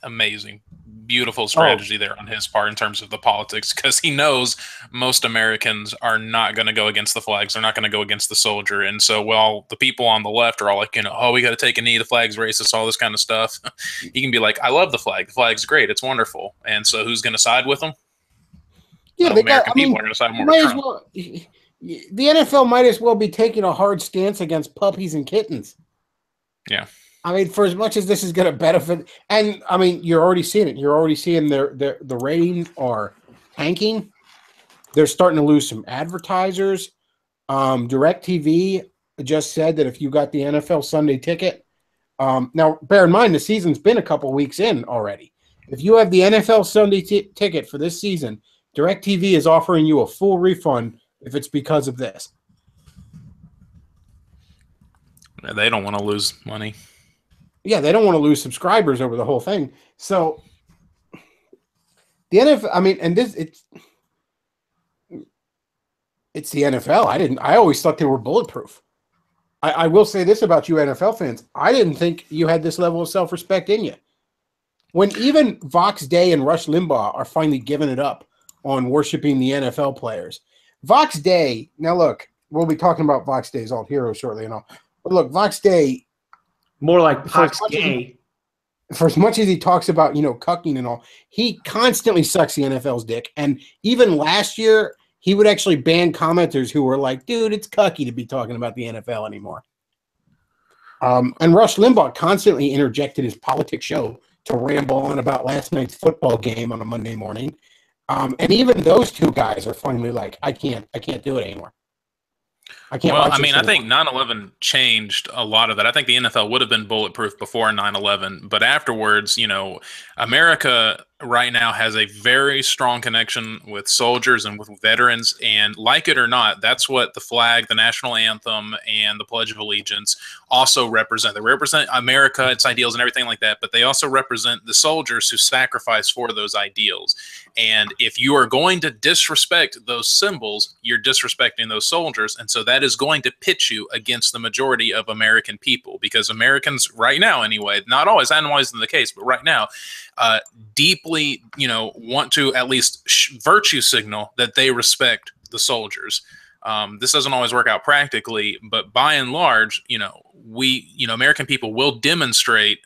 Amazing. Beautiful strategy there on his part in terms of the politics, because he knows most Americans are not going to go against the flags. They're not going to go against the soldier. And so while the people on the left are all like, you know, oh, we got to take a knee, the flag's racist, all this kind of stuff, he can be like, I love the flag. The flag's great. It's wonderful. And so who's going to side with them? Yeah, American people are going to side more with Trump. Well, the NFL might as well be taking a hard stance against puppies and kittens. Yeah. I mean, for as much as this is going to benefit, and I mean, you're already seeing it. You're already seeing the ratings are tanking. They're starting to lose some advertisers. DirecTV just said that if you got the NFL Sunday ticket, now bear in mind the season's been a couple weeks in already. If you have the NFL Sunday ticket for this season, DirecTV is offering you a full refund if it's because of this. They don't want to lose money. Yeah, they don't want to lose subscribers over the whole thing. So the NFL, I mean, and it's the NFL. I always thought they were bulletproof. I will say this about you NFL fans. I didn't think you had this level of self-respect in you. When even Vox Day and Rush Limbaugh are finally giving it up on worshiping the NFL players. Vox Day, now look, we'll be talking about Vox Day's alt hero shortly and all. But look, Vox Day, more like Vox Gay. For as much as he talks about, you know, cucking and all, he constantly sucks the NFL's dick. And even last year, he would actually ban commenters who were like, dude, it's cucky to be talking about the NFL anymore. And Rush Limbaugh constantly interjected his politics show to ramble on about last night's football game on a Monday morning. And even those two guys are finally like, I can't do it anymore. I can't. Well, I mean, I think 9/11 changed a lot of that. I think the NFL would have been bulletproof before 9/11, but afterwards, you know, America right now has a very strong connection with soldiers and with veterans, and like it or not, that's what the flag, the national anthem, and the Pledge of Allegiance also represent. They represent America, its ideals, and everything like that, but they also represent the soldiers who sacrifice for those ideals. And if you are going to disrespect those symbols, you're disrespecting those soldiers, and so that is going to pit you against the majority of American people, because Americans right now, anyway, not always, not always the case, but right now, deeply, you know, want to at least virtue signal that they respect the soldiers. This doesn't always work out practically, but by and large, you know, American people will demonstrate,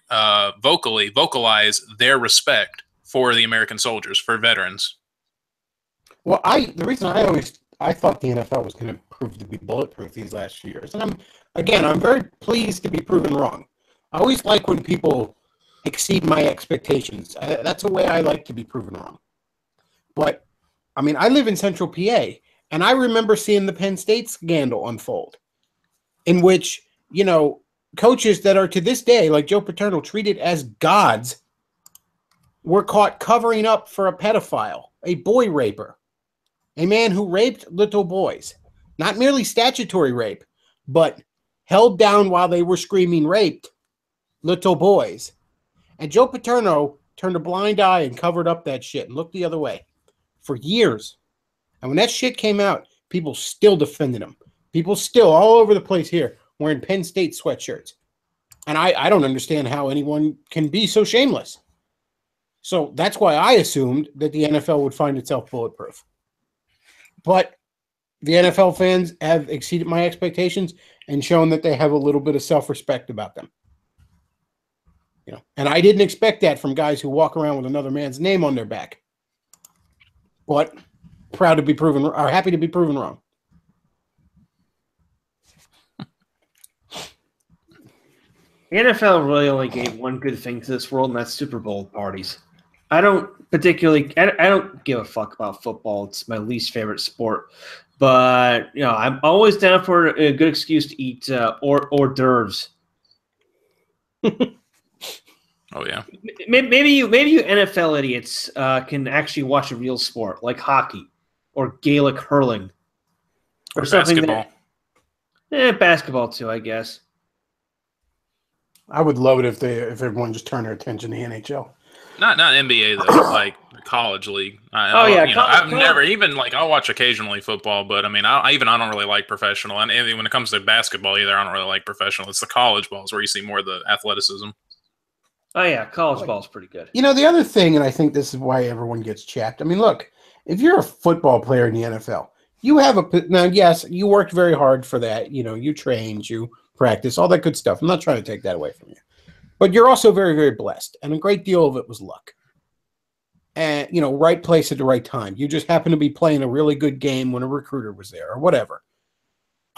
vocalize their respect for the American soldiers, for veterans. Well, the reason I thought the NFL was going to prove to be bulletproof these last few years, and I'm very pleased to be proven wrong. I always like when people exceed my expectations. That's a way I like to be proven wrong. But, I mean, I live in Central PA, and I remember seeing the Penn State scandal unfold, in which, you know, coaches that are to this day, like Joe Paterno, treated as gods, were caught covering up for a pedophile, a boy raper, a man who raped little boys. Not merely statutory rape, but held down while they were screaming raped little boys. And Joe Paterno turned a blind eye and covered up that shit and looked the other way for years. And when that shit came out, people still defended him. People still all over the place here wearing Penn State sweatshirts. And I don't understand how anyone can be so shameless. So that's why I assumed that the NFL would find itself bulletproof. But the NFL fans have exceeded my expectations and shown that they have a little bit of self-respect about them. You know, and I didn't expect that from guys who walk around with another man's name on their back. But proud to be proven, or happy to be proven wrong. The NFL really only gave one good thing to this world, and that's Super Bowl parties. I don't give a fuck about football. It's my least favorite sport. But, you know, I'm always down for a good excuse to eat hors d'oeuvres. Oh, yeah. Maybe you NFL idiots can actually watch a real sport like hockey or Gaelic hurling or something. Basketball. Basketball too, I guess. I would love it if everyone just turned their attention to the NHL. Not NBA though, like college league. I've never even I'll watch occasionally football, but I mean, I don't really like professional. And when it comes to basketball, either I don't really like professional. It's the college balls where you see more of the athleticism. Oh yeah, college ball is pretty good. You know, the other thing, and I think this is why everyone gets chapped. I mean, look, if you're a football player in the NFL, you have now. Yes, you worked very hard for that. You know, you trained, you practice, all that good stuff. I'm not trying to take that away from you. But you're also very, very blessed, and a great deal of it was luck. And, you know, right place at the right time. You just happen to be playing a really good game when a recruiter was there or whatever.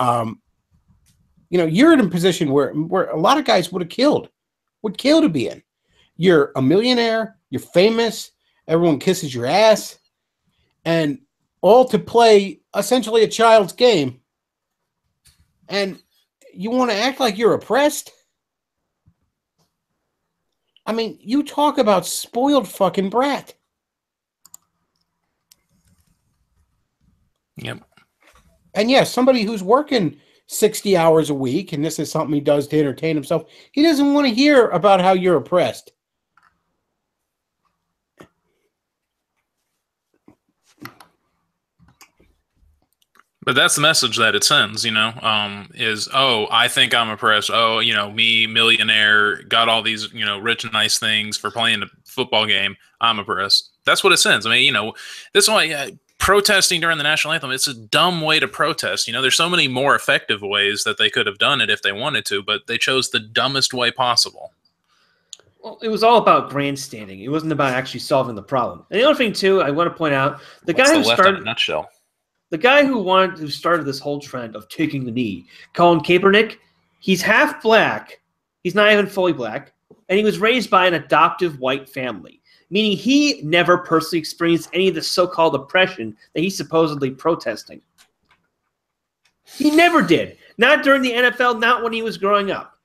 You know, you're in a position where a lot of guys would kill to be in. You're a millionaire, you're famous, everyone kisses your ass, and all to play essentially a child's game. And you want to act like you're oppressed? I mean, you talk about spoiled fucking brat. Yep. And yes, somebody who's working 60 hours a week, and this is something he does to entertain himself, he doesn't want to hear about how you're oppressed. But that's the message that it sends, you know, is, oh, I think I'm oppressed. Oh, you know, me, millionaire, got all these, you know, rich and nice things for playing a football game. I'm oppressed. That's what it sends. I mean, you know, this is why protesting during the national anthem, it's a dumb way to protest. You know, there's so many more effective ways that they could have done it if they wanted to, but they chose the dumbest way possible. Well, it was all about grandstanding. It wasn't about actually solving the problem. And the other thing, too, I want to point out, the guy who started... in a nutshell? The guy who started this whole trend of taking the knee, Colin Kaepernick, he's half black. He's not even fully black. And he was raised by an adoptive white family, meaning he never personally experienced any of the so-called oppression that he's supposedly protesting. He never did. Not during the NFL, not when he was growing up.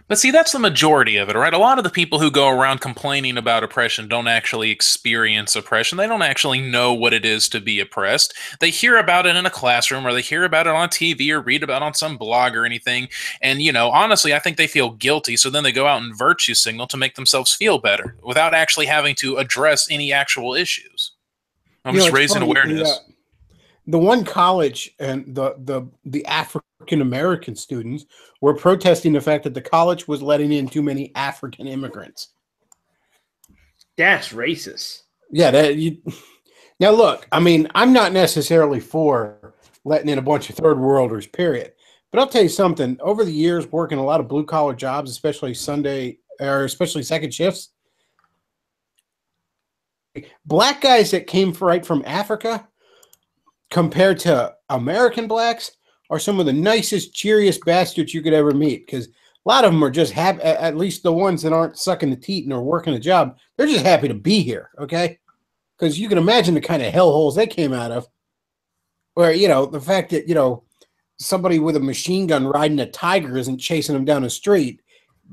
But see, that's the majority of it, right? A lot of the people who go around complaining about oppression don't actually experience oppression. They don't actually know what it is to be oppressed. They hear about it in a classroom, or they hear about it on TV, or read about it on some blog or anything. And, honestly, I think they feel guilty. So then they go out and virtue signal to make themselves feel better without actually having to address any actual issues. I'm just raising awareness. The one college and the African American students were protesting the fact that the college was letting in too many African immigrants. That's racist. Yeah. Now, look, I mean, I'm not necessarily for letting in a bunch of third worlders, period. But I'll tell you something. Over the years, working a lot of blue collar jobs, especially second shifts, black guys that came right from Africa, compared to American blacks, are some of the nicest, cheeriest bastards you could ever meet. Because a lot of them are just happy, at least the ones that aren't sucking the teat or working a job, they're just happy to be here, okay? Because you can imagine the kind of hellholes they came out of. Where, the fact that, somebody with a machine gun riding a tiger isn't chasing them down the street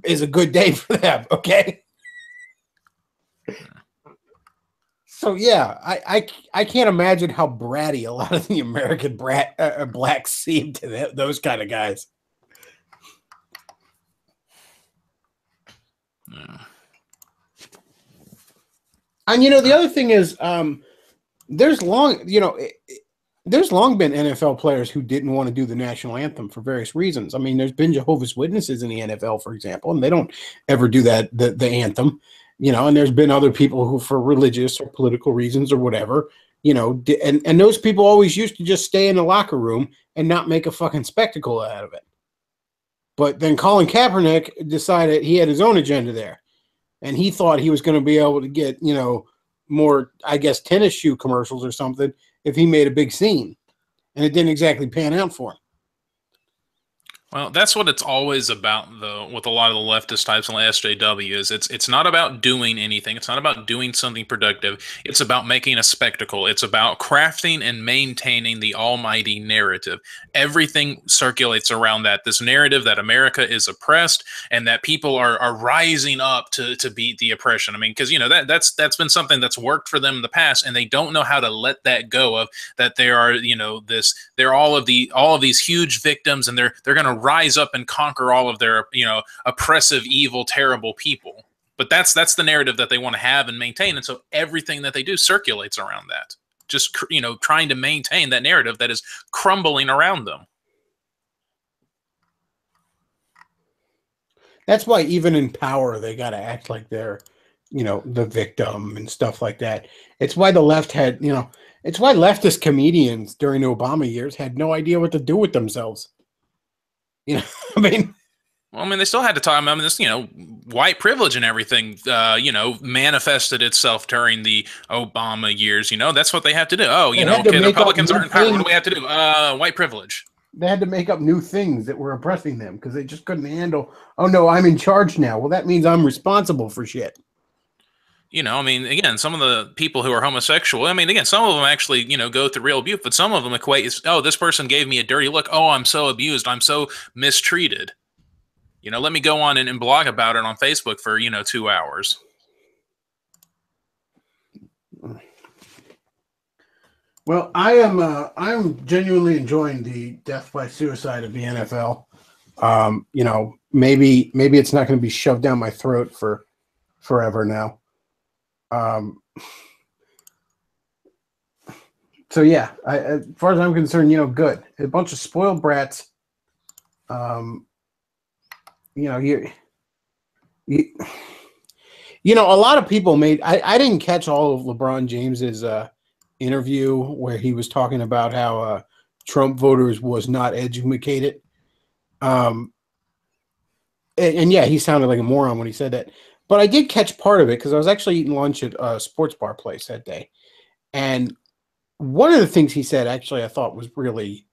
is a good day for them, okay? So yeah, I can't imagine how bratty a lot of the American blacks seem to those kind of guys. Yeah. And the other thing is, there's long been NFL players who didn't want to do the national anthem for various reasons. I mean, there's been Jehovah's Witnesses in the NFL, for example, and they don't ever do that the anthem. And there's been other people who, for religious or political reasons or whatever, and those people always used to just stay in the locker room and not make a fucking spectacle out of it. But then Colin Kaepernick decided he had his own agenda there, and he thought he was going to be able to get, more, I guess, tennis shoe commercials or something if he made a big scene, and it didn't exactly pan out for him. Well, that's what it's always about, though, with a lot of the leftist types on the SJW, is it's not about doing anything. It's not about doing something productive. It's about making a spectacle. It's about crafting and maintaining the almighty narrative. Everything circulates around that, this narrative that America is oppressed and that people are rising up to beat the oppression. I mean, because, that's been something that's worked for them in the past, and they don't know how to let that go of, that there are, they're all of these huge victims, and they're going to rise up and conquer all of their, oppressive, evil, terrible people. But that's the narrative that they want to have and maintain. And so everything that they do circulates around that. Just, trying to maintain that narrative that is crumbling around them. That's why even in power, they got to act like they're, the victim and stuff like that. It's why the left had, it's why leftist comedians during the Obama years had no idea what to do with themselves. They still had to talk. I mean, this, white privilege and everything, manifested itself during the Obama years. That's what they had to do. Oh, okay, the Republicans aren't in power. What do we have to do? White privilege. They had to make up new things that were oppressing them because they just couldn't handle, oh, no, I'm in charge now. Well, that means I'm responsible for shit. Again, some of the people who are homosexual, again, some of them actually, go through real abuse, but some of them equate, oh, this person gave me a dirty look. Oh, I'm so abused. I'm so mistreated. Let me go on and blog about it on Facebook for, 2 hours. Well, I'm genuinely enjoying the death by suicide of the NFL. Maybe it's not going to be shoved down my throat for forever now. So yeah, as far as I'm concerned, good. A bunch of spoiled brats. A lot of people made. I didn't catch all of LeBron James's interview where he was talking about how Trump voters was not educated. And yeah, he sounded like a moron when he said that. But I did catch part of it because I was actually eating lunch at a sports bar place that day. And one of the things he said, actually, I thought was really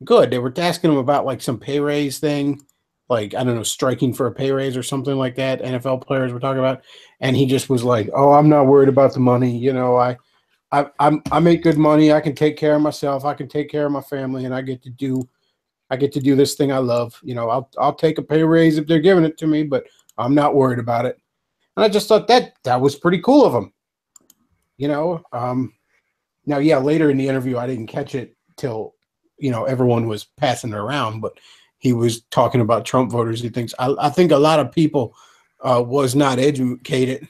good. They were asking him about like some pay raise thing, like, I don't know, striking for a pay raise or something like that. NFL players were talking about, and he just was like, "Oh, I'm not worried about the money. You know, I make good money. I can take care of myself. I can take care of my family, and I get to do this thing I love. You know, I'll take a pay raise if they're giving it to me, but I'm not worried about it." And I just thought that was pretty cool of him. You know, now, yeah, later in the interview, I didn't catch it till, you know, everyone was passing it around, but he was talking about Trump voters. He thinks, I think a lot of people was not educated.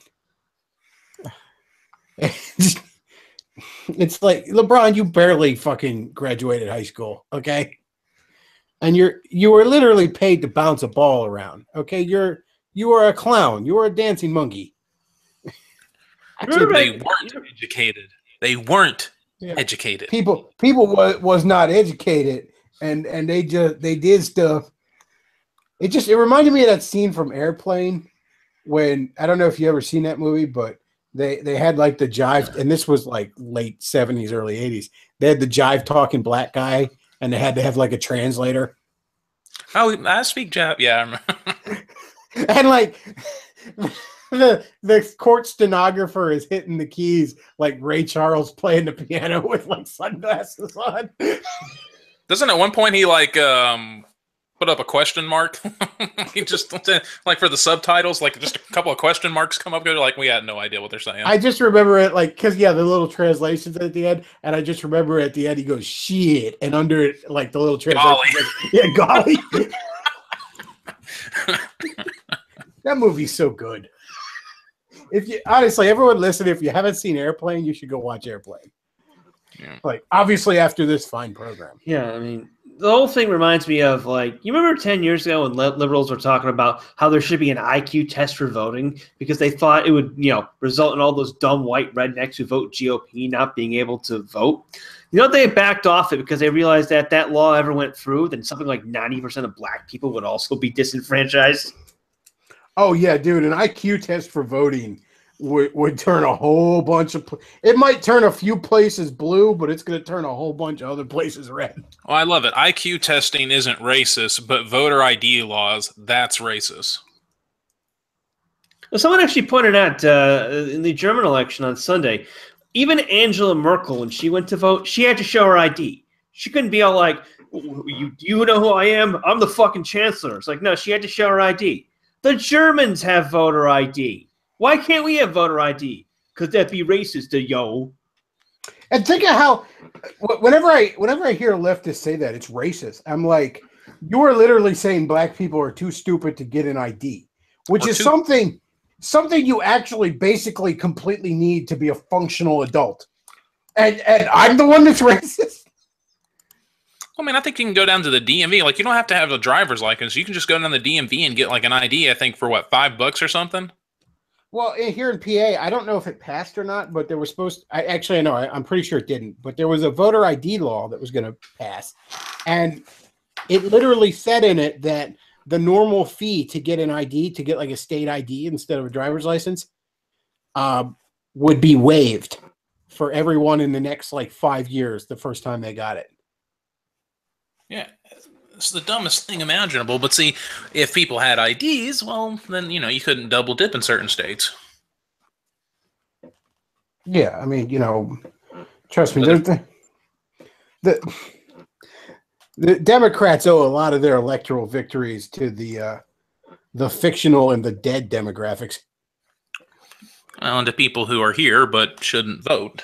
It's like, LeBron, you barely fucking graduated high school, okay? And you were literally paid to bounce a ball around, okay? You are a clown. You are a dancing monkey. Actually, they weren't educated. They weren't educated. People was not educated, and they did stuff. It reminded me of that scene from Airplane when, I don't know if you ever seen that movie, but they had like the jive, and this was like late 70s, early 80s. They had the jive talking black guy, and they had to have like a translator. Oh, I speak jive. Yeah, and like the court stenographer is hitting the keys like Ray Charles playing the piano with like sunglasses on. Doesn't at one point he like put up a question mark? He just like for the subtitles, like just a couple of question marks come up. Go like, we had no idea what they're saying. I just remember it like, because the little translations at the end, and I just remember at the end he goes shit, and under it like the little translation, golly. That movie's so good. If you honestly, everyone listen, if you haven't seen Airplane, you should go watch Airplane. Yeah. Like, obviously after this fine program. Yeah, I mean, the whole thing reminds me of, like, you remember 10 years ago when liberals were talking about how there should be an IQ test for voting because they thought it would, you know, result in all those dumb white rednecks who vote GOP not being able to vote. You know, they backed off it because they realized that that law ever went through, then something like 90% of black people would also be disenfranchised. Oh, yeah, dude, an IQ test for voting would turn a whole bunch of it might turn a few places blue, but it's going to turn a whole bunch of other places red. Oh, I love it. IQ testing isn't racist, but voter ID laws, that's racist. Well, someone actually pointed out in the German election on Sunday, even Angela Merkel, when she went to vote, she had to show her ID. She couldn't be all like, you know who I am? I'm the fucking chancellor. It's like, no, she had to show her ID. The Germans have voter ID. Why can't we have voter ID? Because that'd be racist, yo. And think of how, whenever I hear leftists say that, it's racist. I'm like, you are literally saying black people are too stupid to get an ID, which is something you actually basically completely need to be a functional adult. And I'm the one that's racist. I mean, I think you can go down to the DMV. Like, you don't have to have a driver's license. You can just go down to the DMV and get like an ID. I think for what, $5 or something. Well, here in PA, I don't know if it passed or not, but there was supposed to, I know, I'm pretty sure it didn't, but there was a voter ID law that was going to pass. And it literally said in it that the normal fee to get an ID, to get like a state ID instead of a driver's license, would be waived for everyone in the next like 5 years, the first time they got it. Yeah. It's the dumbest thing imaginable, but see, if people had IDs, well, then, you know, you couldn't double dip in certain states. Yeah, I mean, you know, trust me, the Democrats owe a lot of their electoral victories to the fictional and the dead demographics. Well, and to people who are here but shouldn't vote.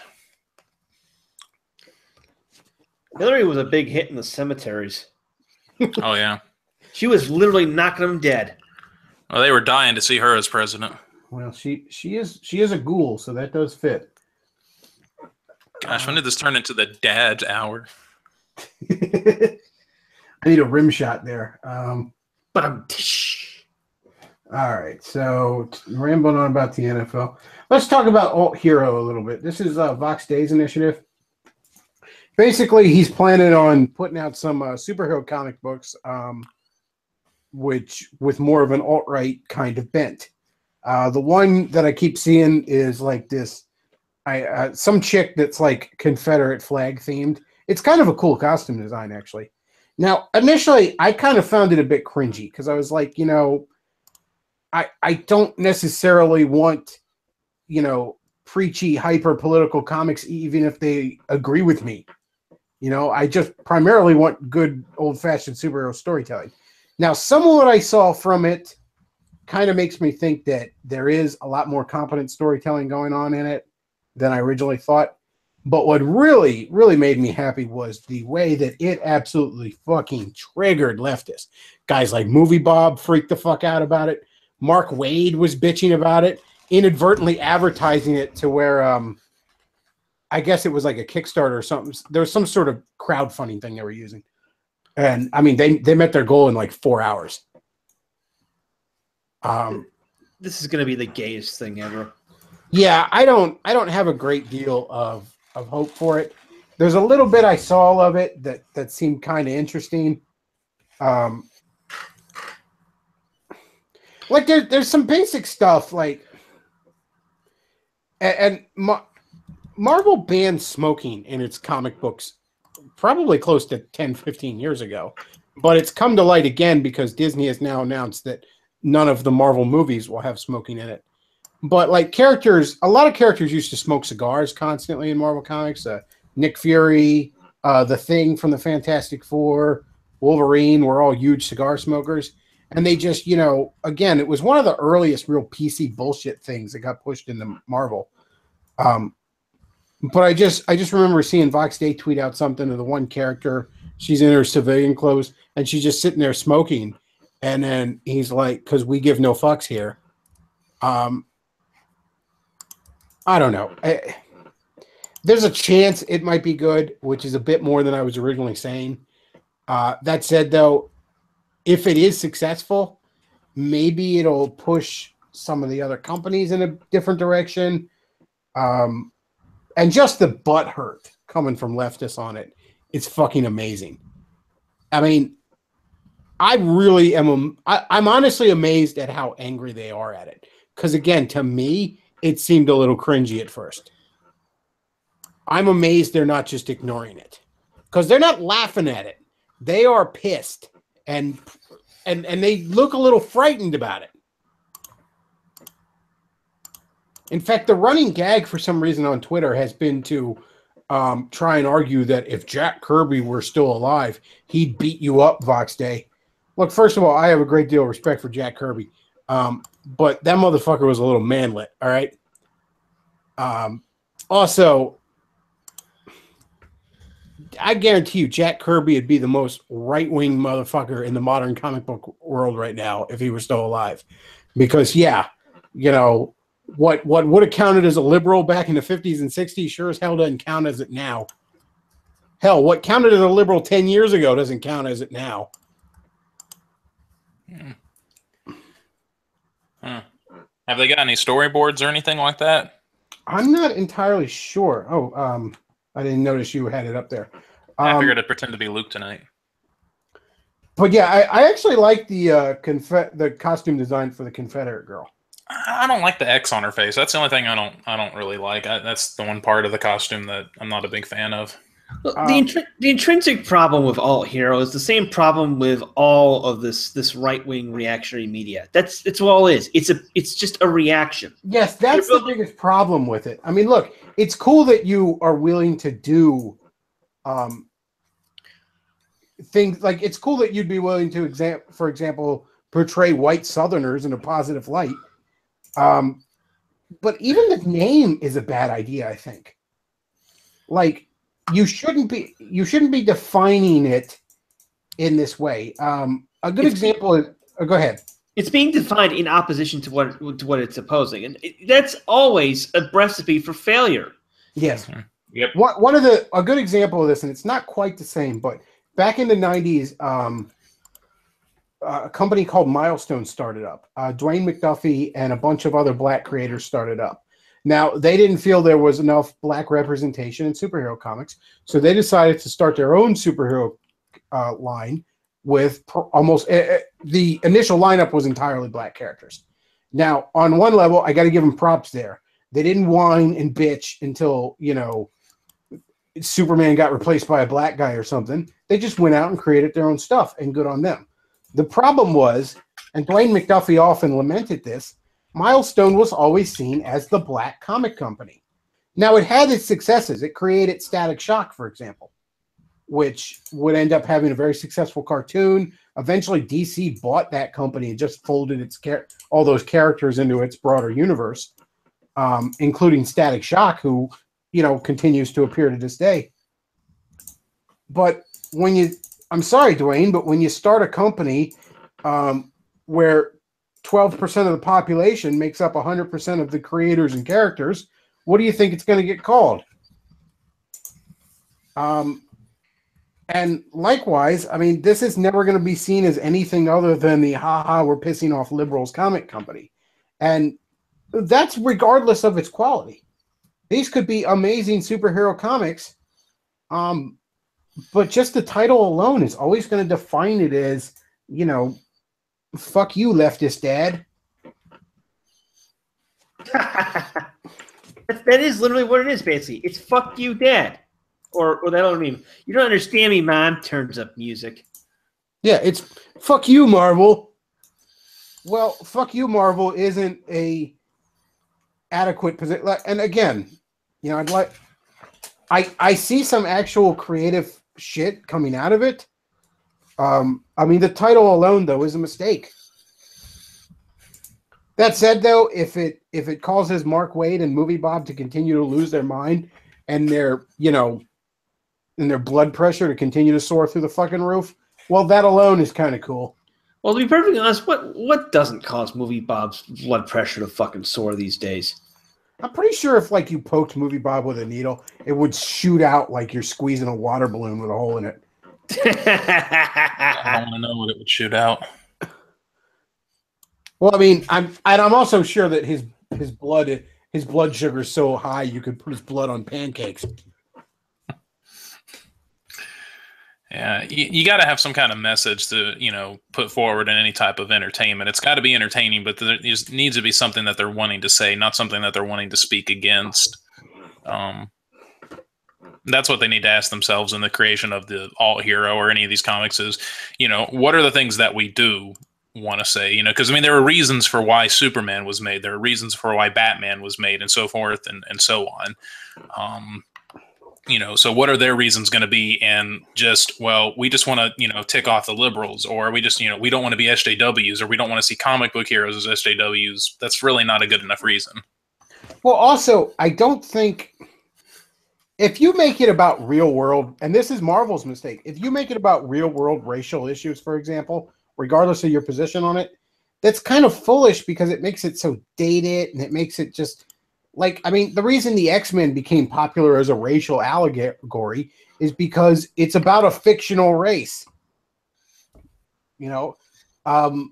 Hillary was a big hit in the cemeteries. Oh, yeah. She was literally knocking them dead. Well, they were dying to see her as president. Well, she is a ghoul, so that does fit. Gosh, when did this turn into the dad's hour? I need a rim shot there. But I'm... All right, so rambling on about the NFL. Let's talk about Alt Hero a little bit. This is Vox Day's initiative. Basically, he's planning on putting out some superhero comic books, which with more of an alt-right kind of bent. The one that I keep seeing is like this some chick that's like Confederate flag themed. It's kind of a cool costume design, actually. Now, initially, I kind of found it a bit cringy because I was like, you know, I don't necessarily want, you know, preachy, hyper political comics, even if they agree with me. You know, I just primarily want good old fashioned superhero storytelling. Now, some of what I saw from it kind of makes me think that there is a lot more competent storytelling going on in it than I originally thought. But what really, really made me happy was the way that it absolutely fucking triggered leftists. Guys like Movie Bob freaked the fuck out about it. Mark Waid was bitching about it, inadvertently advertising it to where I guess it was like a Kickstarter or something. There was some sort of crowdfunding thing they were using. And I mean, they met their goal in like 4 hours. This is going to be the gayest thing ever. Yeah, I don't have a great deal of hope for it. There's a little bit I saw of it that seemed kind of interesting. Like there's some basic stuff like, and Marvel banned smoking in its comic books probably close to 10, 15 years ago, but it's come to light again because Disney has now announced that none of the Marvel movies will have smoking in it. But like a lot of characters used to smoke cigars constantly in Marvel Comics. Nick Fury, the Thing from the Fantastic Four, Wolverine were all huge cigar smokers. And they just, you know, again, it was one of the earliest real PC bullshit things that got pushed into Marvel. But I just remember seeing Vox Day tweet out something to the one character. She's in her civilian clothes, and she's just sitting there smoking. And then he's like, because we give no fucks here. I don't know. There's a chance it might be good, which is a bit more than I was originally saying. That said, though, if it is successful, maybe it'll push some of the other companies in a different direction. And just the butt hurt coming from leftists on it, it's fucking amazing. I mean, I really am. I'm honestly amazed at how angry they are at it. Because again, to me, it seemed a little cringy at first. I'm amazed they're not just ignoring it. Because they're not laughing at it. They are pissed. And they look a little frightened about it. In fact, the running gag for some reason on Twitter has been to try and argue that if Jack Kirby were still alive, he'd beat you up, Vox Day. Look, first of all, I have a great deal of respect for Jack Kirby. But that motherfucker was a little manlet, all right? Also, I guarantee you Jack Kirby would be the most right-wing motherfucker in the modern comic book world right now if he were still alive. Because, yeah, you know, what would have counted as a liberal back in the 50s and 60s sure as hell doesn't count as it now. Hell, what counted as a liberal 10 years ago doesn't count as it now. Have they got any storyboards or anything like that? I'm not entirely sure. Oh, I didn't notice you had it up there. I figured I'd pretend to be Luke tonight. But yeah, I actually like the costume design for the Confederate girl. I don't like the X on her face. That's the only thing I don't really like. That's the one part of the costume that I'm not a big fan of. The intrinsic problem with alt hero is the same problem with all of this right wing reactionary media. It's all it is. It's just a reaction. Yes, that's the biggest problem with it. I mean, look, it's cool that you are willing to do things like it's cool that you'd be willing to for example, portray white Southerners in a positive light. But even the name is a bad idea, I think. Like, you shouldn't be defining it in this way. A good example is go ahead. It's being defined in opposition to what it's opposing, and that's always a recipe for failure. Yes. Yep. A good example of this, and it's not quite the same, but back in the 90s, a company called Milestone started up. Dwayne McDuffie and a bunch of other black creators started up. Now, they didn't feel there was enough black representation in superhero comics, so they decided to start their own superhero line with almost the initial lineup was entirely black characters. Now, on one level, I got to give them props there. They didn't whine and bitch until, you know, Superman got replaced by a black guy or something. They just went out and created their own stuff, and good on them. The problem was, and Dwayne McDuffie often lamented this, Milestone was always seen as the black comic company. Now, it had its successes. It created Static Shock, for example, which would end up having a very successful cartoon. Eventually, DC bought that company and just folded all those characters into its broader universe, including Static Shock, who, you know, continues to appear to this day. But I'm sorry, Dwayne, but when you start a company where 12% of the population makes up 100% of the creators and characters, what do you think it's going to get called? And likewise, I mean, this is never going to be seen as anything other than the haha, we're pissing off liberals comic company. And that's regardless of its quality. These could be amazing superhero comics, but just the title alone is always going to define it as, you know, fuck you, leftist dad. That is literally what it is, basically. It's fuck you, dad. Or that don't mean, you don't understand me, mom. Turns up music. Yeah, it's fuck you, Marvel. Well, fuck you, Marvel isn't a adequate position. And again, you know, I see some actual creative shit coming out of it. I mean, the title alone, though, is a mistake. That said, though, if it causes Mark Waid and Movie Bob to continue to lose their mind and their, you know, and their blood pressure to continue to soar through the fucking roof, well, that alone is kind of cool. Well, to be perfectly honest, what doesn't cause Movie Bob's blood pressure to fucking soar these days? I'm pretty sure if, like, you poked Movie Bob with a needle, it would shoot out like you're squeezing a water balloon with a hole in it. I want to know what it would shoot out. Well, I mean, I'm also sure that his blood sugar is so high you could put his blood on pancakes. Yeah, you got to have some kind of message to, you know, put forward in any type of entertainment. It's got to be entertaining, but there needs to be something that they're wanting to say, not something that they're wanting to speak against. That's what they need to ask themselves in the creation of the alt hero or any of these comics is, you know, what are the things that we do want to say, you know, because I mean, there are reasons for why Superman was made. There are reasons for why Batman was made and so forth and so on. You know, so what are their reasons going to be? And just, well, we just want to, you know, tick off the liberals, or we just, you know, we don't want to be SJWs, or we don't want to see comic book heroes as SJWs. That's really not a good enough reason. Well, also, I don't think if you make it about real world, and this is Marvel's mistake, if you make it about real world racial issues, for example, regardless of your position on it, that's kind of foolish because it makes it so dated and it makes it just like, I mean, the reason the X-Men became popular as a racial allegory is because it's about a fictional race. You know? Well,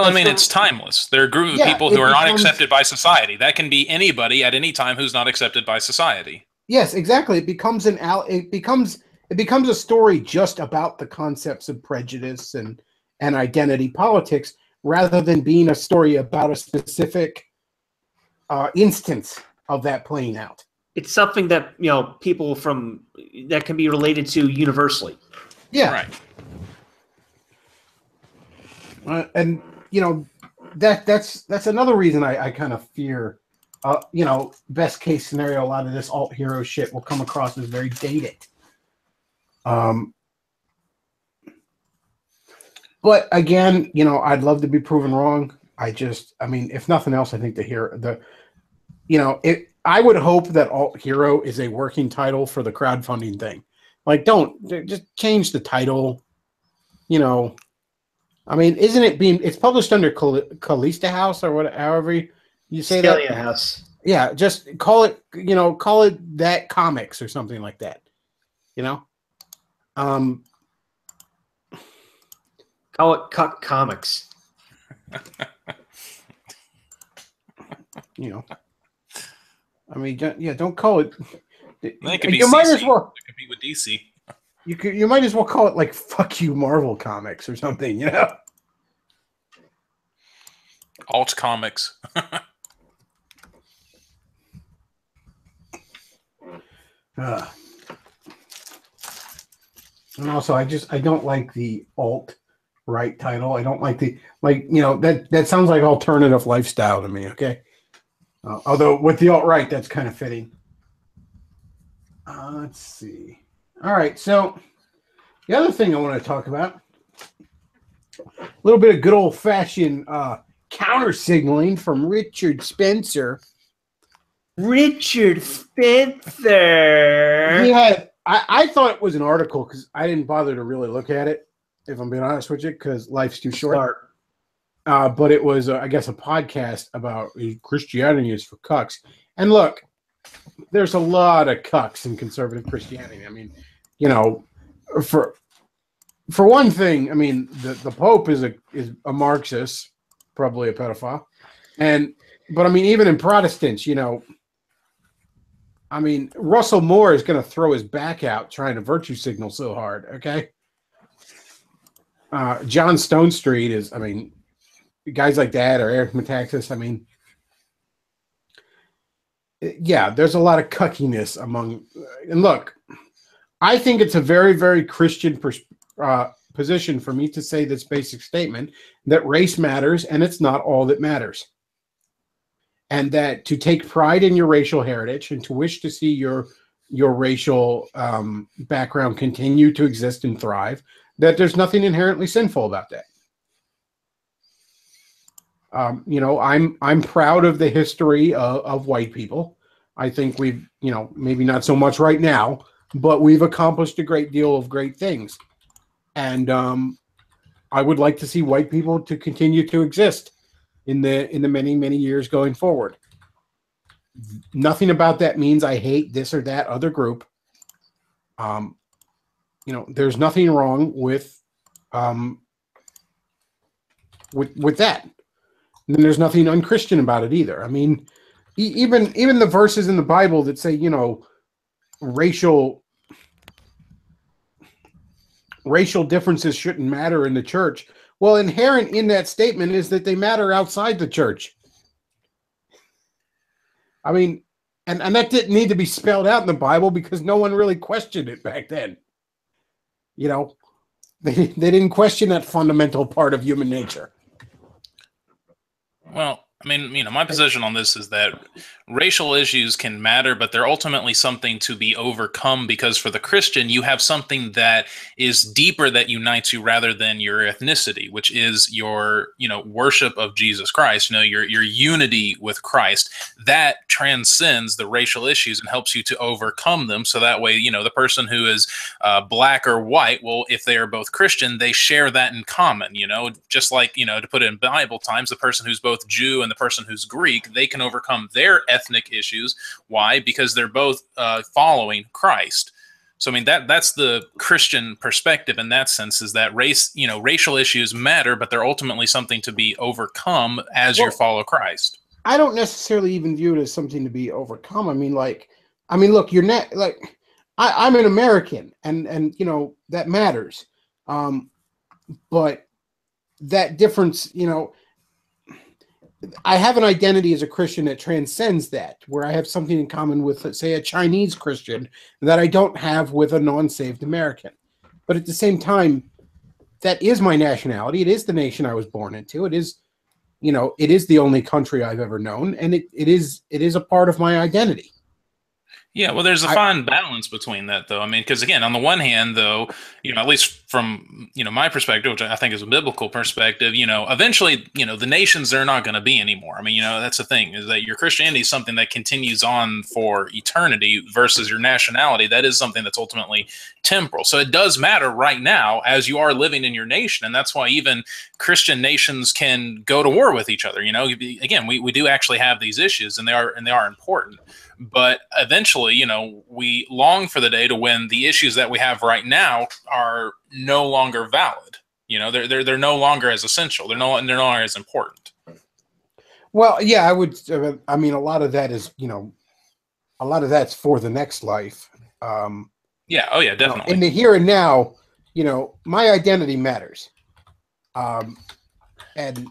I mean, it's timeless. They're a group of people who are not accepted by society. That can be anybody at any time who's not accepted by society. Yes, exactly. It becomes a story just about the concepts of prejudice and identity politics rather than being a story about a specific instance of that playing out. It's something that, you know, people that can be related to universally. Yeah. Right. And you know, that's another reason I kind of fear, you know, best case scenario, a lot of this alt hero shit will come across as very dated. But again, you know, I'd love to be proven wrong. I mean, if nothing else, I think I would hope that alt hero is a working title for the crowdfunding thing. Like, don't just change the title, you know. I mean, it's published under Calista House or whatever, however you say that. Scalia House. Yeah, just call it that comics or something like that. You know? Call it Cut Comics. You know. I mean, yeah, don't call it. It could be CC. Might as well compete with DC. You might as well call it like "fuck you, Marvel Comics" or something, you know. Alt Comics. And also, I don't like the alt-right title. I don't like that sounds like alternative lifestyle to me. Okay, although with the alt-right, that's kind of fitting. Let's see. All right, so the other thing I want to talk about, a little bit of good old-fashioned counter signaling from Richard Spencer. Richard Spencer. He had. I thought it was an article because I didn't bother to really look at it, if I'm being honest with you, because life's too short. But it was, I guess, a podcast about Christianity is for cucks. And look, there's a lot of cucks in conservative Christianity. I mean, for one thing, I mean, the Pope is a Marxist, probably a pedophile, but I mean, even in Protestants, I mean, Russell Moore is going to throw his back out trying to virtue signal so hard, okay? John Stonestreet is, I mean, guys like that, or Eric Metaxas, I mean, yeah, there's a lot of cuckiness among, and look, I think it's a very, very Christian position for me to say this basic statement, that race matters and it's not all that matters. And that to take pride in your racial heritage and to wish to see your racial background continue to exist and thrive, that there's nothing inherently sinful about that. I'm proud of the history of white people. I think we've, maybe not so much right now, but we've accomplished a great deal of great things. And I would like to see white people to continue to exist in the many, many years going forward. Nothing about that means I hate this or that other group. There's nothing wrong with that. And then there's nothing unchristian about it either. I mean, even the verses in the Bible that say, racial differences shouldn't matter in the church. Well, inherent in that statement is that they matter outside the church. I mean, and that didn't need to be spelled out in the Bible because no one really questioned it back then. They didn't question that fundamental part of human nature. Well, I mean, my position on this is that racial issues can matter, but they're ultimately something to be overcome, because for the Christian, you have something that is deeper that unites you rather than your ethnicity, which is your, worship of Jesus Christ, your unity with Christ. That transcends the racial issues and helps you to overcome them. So that way, the person who is black or white, well, if they are both Christian, they share that in common, just like, to put it in Bible times, the person who's both Jew and the person who's Greek, they can overcome their ethnic issues. Why? Because they're both following Christ. So I mean that's the Christian perspective in that sense, is that racial issues matter, but they're ultimately something to be overcome as you follow Christ. I don't necessarily even view it as something to be overcome. I mean, look, you're not like I'm an American, and that matters. But that difference, I have an identity as a Christian that transcends that, where I have something in common with, let's say, a Chinese Christian that I don't have with a non-saved American. But at the same time, that is my nationality. It is the nation I was born into. It is, it is the only country I've ever known, and it is a part of my identity. Yeah, well, there's a fine balance between that, though. I mean, because again, on the one hand, though, at least from my perspective, which I think is a biblical perspective, eventually, the nations are not going to be anymore. I mean, that's the thing, is that your Christianity is something that continues on for eternity versus your nationality. That is something that's ultimately temporal. So it does matter right now as you are living in your nation, and that's why even Christian nations can go to war with each other. Again, we do actually have these issues, and they are important. But eventually, we long for the day to when the issues that we have right now are no longer valid. They're no longer as essential. They're no longer as important. Well, yeah, I would. I mean, a lot of that is, a lot of that's for the next life. Yeah. Oh, yeah, definitely. In the here and now, my identity matters. And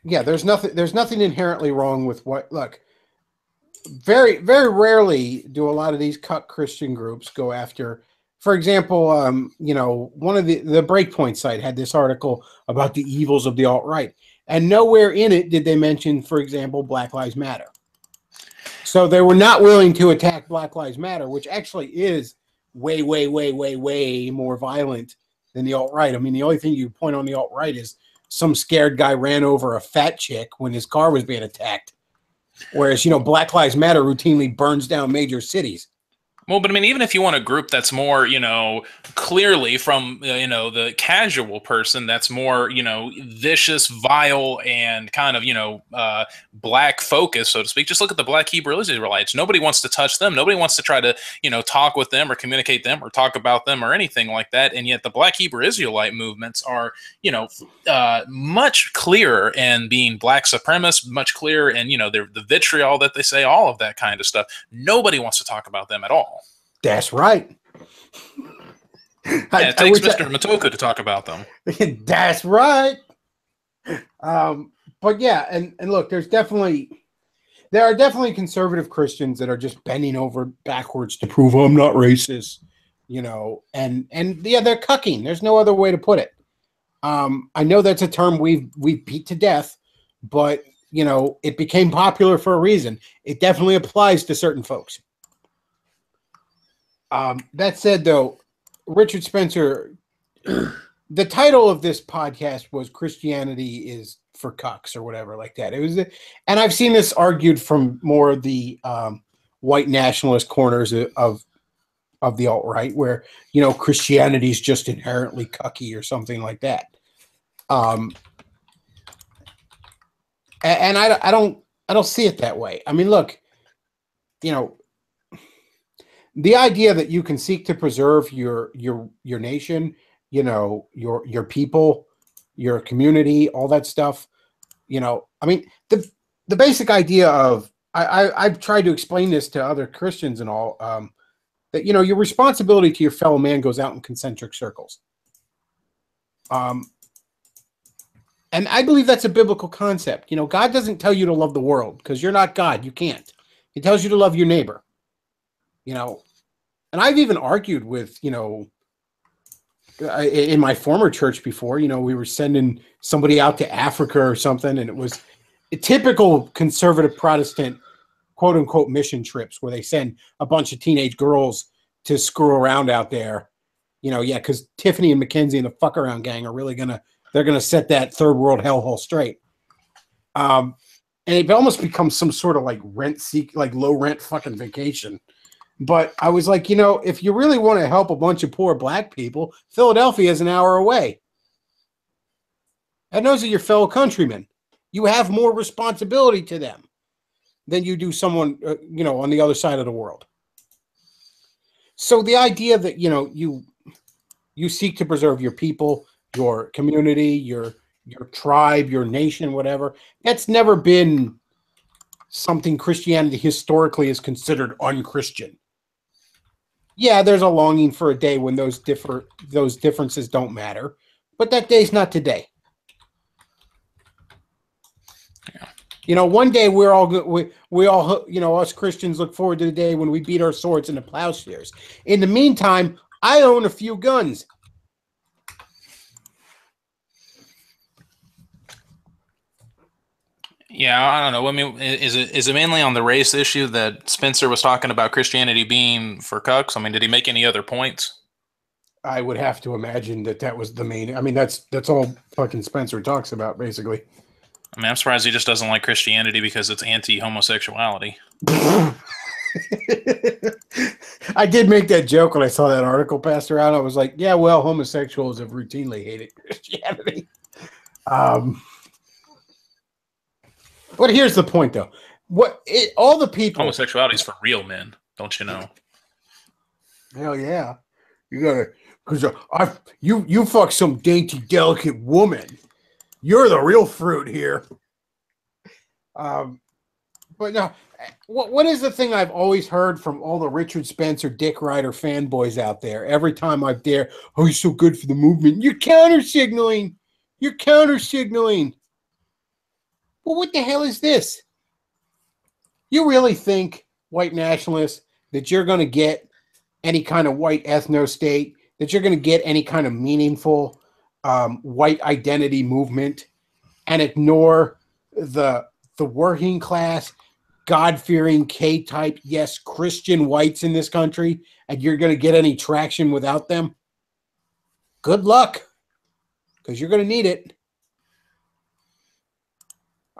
yeah, there's nothing inherently wrong with what. Look, very, very rarely do a lot of these cut Christian groups go after. For example, one of the Breakpoint site had this article about the evils of the alt-right, and nowhere in it did they mention, for example, Black Lives Matter. So they were not willing to attack Black Lives Matter, which actually is way, way, way, way, way more violent than the alt-right. I mean, the only thing you point on the alt-right is some scared guy ran over a fat chick when his car was being attacked. Whereas, Black Lives Matter routinely burns down major cities. Well, but I mean, even if you want a group that's more, clearly from, the casual person that's more, vicious, vile, and kind of, black focus, so to speak, just look at the Black Hebrew Israelites. Nobody wants to touch them. Nobody wants to try to, talk with them or communicate them or talk about them or anything like that. And yet the Black Hebrew Israelite movements are, much clearer in being black supremacists, much clearer in, the vitriol that they say, all of that kind of stuff. Nobody wants to talk about them at all. That's right. Yeah, it takes Mr. Matoku to talk about them. That's right. But yeah, and look, there are definitely conservative Christians that are just bending over backwards to prove I'm not racist, and yeah, they're cucking. There's no other way to put it. I know that's a term we've beat to death, but it became popular for a reason. It definitely applies to certain folks. That said, though, Richard Spencer, the title of this podcast was "Christianity is for Cucks" or whatever like that. It was, and I've seen this argued from more of the white nationalist corners of the alt-right, where Christianity is just inherently cucky or something like that. And I don't see it that way. I mean, look, the idea that you can seek to preserve your nation, your people, your community, all that stuff, I mean, the basic idea of I've tried to explain this to other Christians and all, that your responsibility to your fellow man goes out in concentric circles. And I believe that's a biblical concept. God doesn't tell you to love the world because you're not God. You can't. He tells you to love your neighbor. And I've even argued with, in my former church before, we were sending somebody out to Africa or something, and it was a typical conservative Protestant, quote unquote, mission trips where they send a bunch of teenage girls to screw around out there. Because Tiffany and Mackenzie and the fuck around gang are really they're going to set that third world hellhole straight. And it almost becomes some sort of like low rent fucking vacation. But I was like, if you really want to help a bunch of poor black people, Philadelphia is an hour away. And those are your fellow countrymen. You have more responsibility to them than you do someone, on the other side of the world. So the idea that, you seek to preserve your people, your community, your tribe, your nation, whatever, that's never been something Christianity historically is considered unchristian. Yeah, there's a longing for a day when those differences don't matter, but that day's not today. Yeah. One day we're all good. We all, us Christians look forward to the day when we beat our swords into plowshares. In the meantime, I own a few guns. Yeah, I don't know. I mean, is it mainly on the race issue that Spencer was talking about Christianity being for cucks? I mean, did he make any other points? I would have to imagine that was the main. I mean, that's all fucking Spencer talks about, basically. I mean, I'm surprised he just doesn't like Christianity because it's anti-homosexuality. I did make that joke when I saw that article passed around. I was like, yeah, well, homosexuals have routinely hated Christianity. But here's the point, though. All the people... Homosexuality is for real men, don't you know? Hell yeah. You gotta... Because you fuck some dainty, delicate woman. You're the real fruit here. But no, what is the thing I've always heard from all the Richard Spencer, Dick Ryder fanboys out there? Every time I dare, oh, he's so good for the movement. You're counter-signaling. You're counter-signaling. Well, what the hell is this? You really think, white nationalists, that you're going to get any kind of white ethno-state, that you're going to get any kind of meaningful white identity movement and ignore the working class, God-fearing, K-type, yes, Christian whites in this country, and you're going to get any traction without them? Good luck, because you're going to need it.